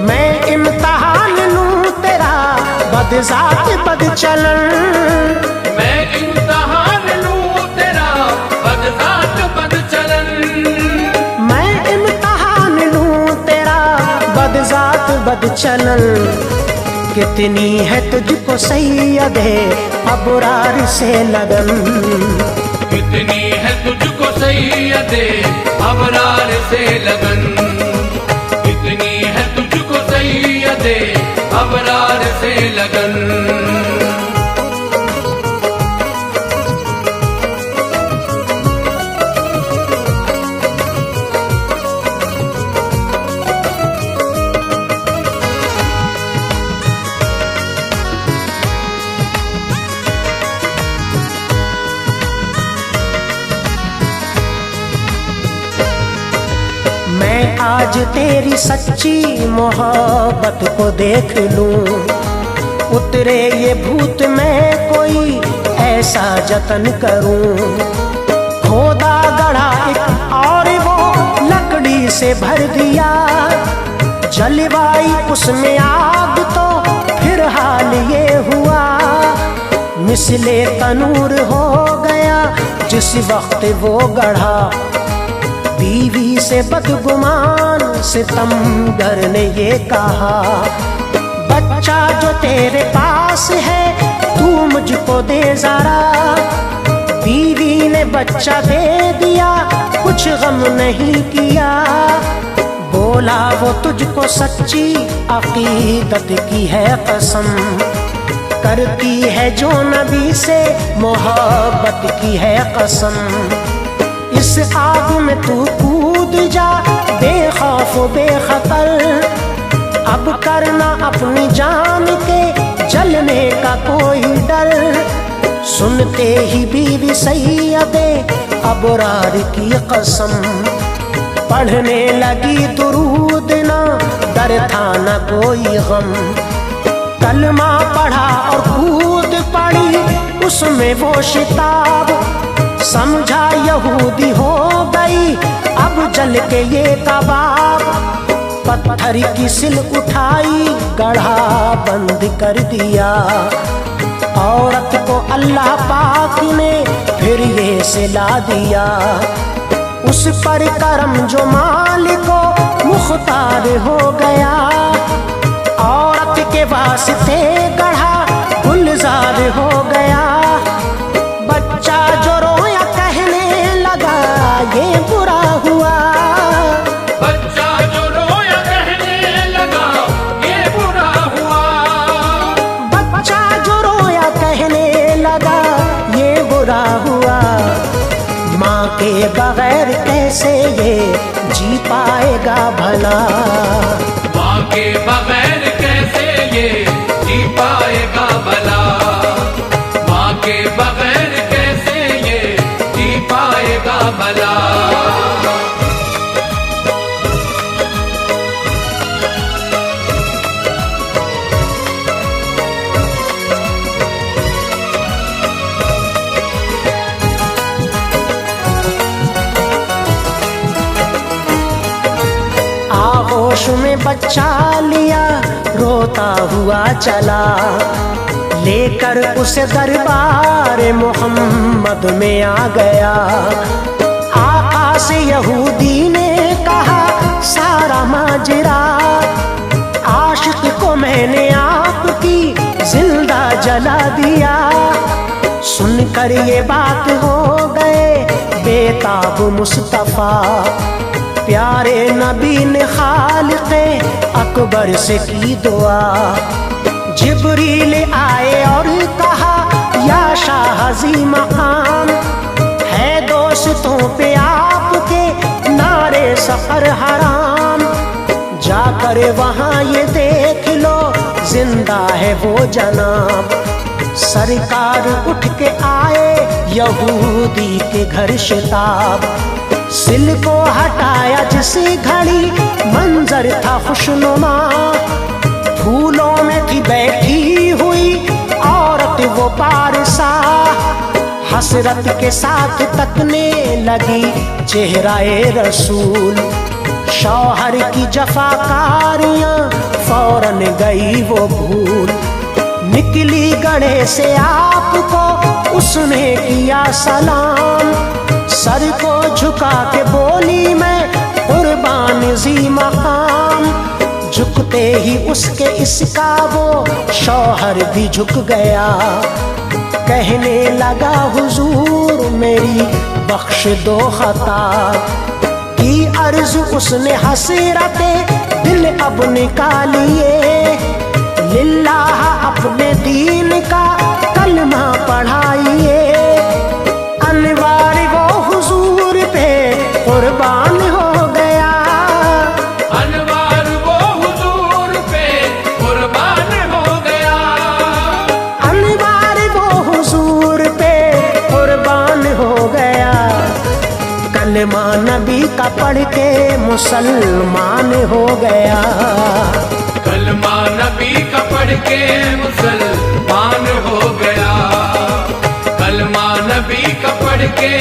मैं इम्तिहान लूं तेरा बदजात बदचलन, मैं इम्तिहान लूं तेरा बदजात बदचलन, मैं इम्तिहान लूं तेरा बदजात बदचलन। कितनी है तुझको सैयदे अबरार से लगन, कितनी है तुझको सैयदे अबरार से लगन, कितनी है तुझको सैयदे अबरार से लगन। मैं आज तेरी सच्ची मोहब्बत को देख लूं, उतरे ये भूत मैं कोई ऐसा जतन करूं। खोदा गढ़ा एक और वो लकड़ी से भर दिया, जलवाई उसमें आग तो फिर हाल ये हुआ। मिसले तनूर हो गया जिस वक्त वो गढ़ा, बीवी से बदगुमान सितमगर ने ये कहा, बच्चा जो तेरे पास है तू मुझको दे जरा। बीवी ने बच्चा दे दिया कुछ गम नहीं किया, बोला वो तुझको सच्ची अकीदत की है कसम। करती है जो नबी से मोहब्बत की है कसम। इस आग में तू कूद जा बेखौफ बेखतर, अब करना अपनी जान के जलने का कोई डर। सुनते ही बीवी सैयदे अबरार की कसम, पढ़ने लगी दुरूद ना डर था न कोई गम। कलमा पढ़ा और कूद पड़ी उसमें वो शिताब, समझा यहूदी हो गई अब जल के ये कबाब। पत्थर की सिल उठाई गढ़ा बंद कर दिया, औरत को अल्लाह पाक ने फिर ये सिला दिया। उस पर करम जो मालिको मुख्तार हो गया, औरत के वास्ते गढ़ा गुलजार हो गया। बच्चा जो रोया कहने लगा ये बुरा हुआ, बच्चा जो रोया कहने लगा ये बुरा हुआ। बच्चा जो रोया कहने लगा ये बुरा हुआ। माँ के बगैर कैसे ये जी पाएगा भला, माँ के बगैर कैसे ये जी पाएगा भला। माँ के बगैर कैसे ये जी पाएगा भला। आगोश में बच्चा लिया रोता हुआ चला, लेकर उसे दरबार मोहम्मद में आ गया। आका से यहूदी ने कहा सारा माजरा, आशिक को मैंने आपकी जिंदा जला दिया। सुनकर ये बात हो गए बेताब मुस्तफा, प्यारे नबी ने खालिक़े अकबर से की दुआ। जिब्रील आए और कहा या शाहजी मकाम, है दोस्तों पे आपके नारे सफर हराम। जाकर वहाँ ये देख लो जिंदा है वो जनाब। सरकार उठ के आए यहूदी के घर शिताब, सिल को हटाया जिसी घड़ी मंजर था खुशनुमा। फूलों में थी बैठी हुई औरत वो पारसा, हसरत के साथ तकने लगी चेहराए रसूल। शौहर की जफाकारियां फौरन गई वो भूल, निकली गढ़े से आपको उसने किया सलाम। सर को झुका के बोली मैं कुर्बान जी मकाम। झुकते ही उसके इसका वो शौहर भी झुक गया, कहने लगा हुजूर मेरी बख्श दो खता की अर्ज उसने हसरते दिल अब निकालिए। लिल्लाह अपने दीन का कलमा पढ़ाइए, अनवार वो हुजूर पे कुर्बान हो गया। अनवार वो हुजूर पे कुर्बान हो गया। अनवार वो हुजूर पे कुर्बान हो गया। कलमा नबी का पढ़ के मुसलमान हो गया। कलमा नबी का पढ़ के मुसलमान हो गया। कलमा नबी का पढ़ के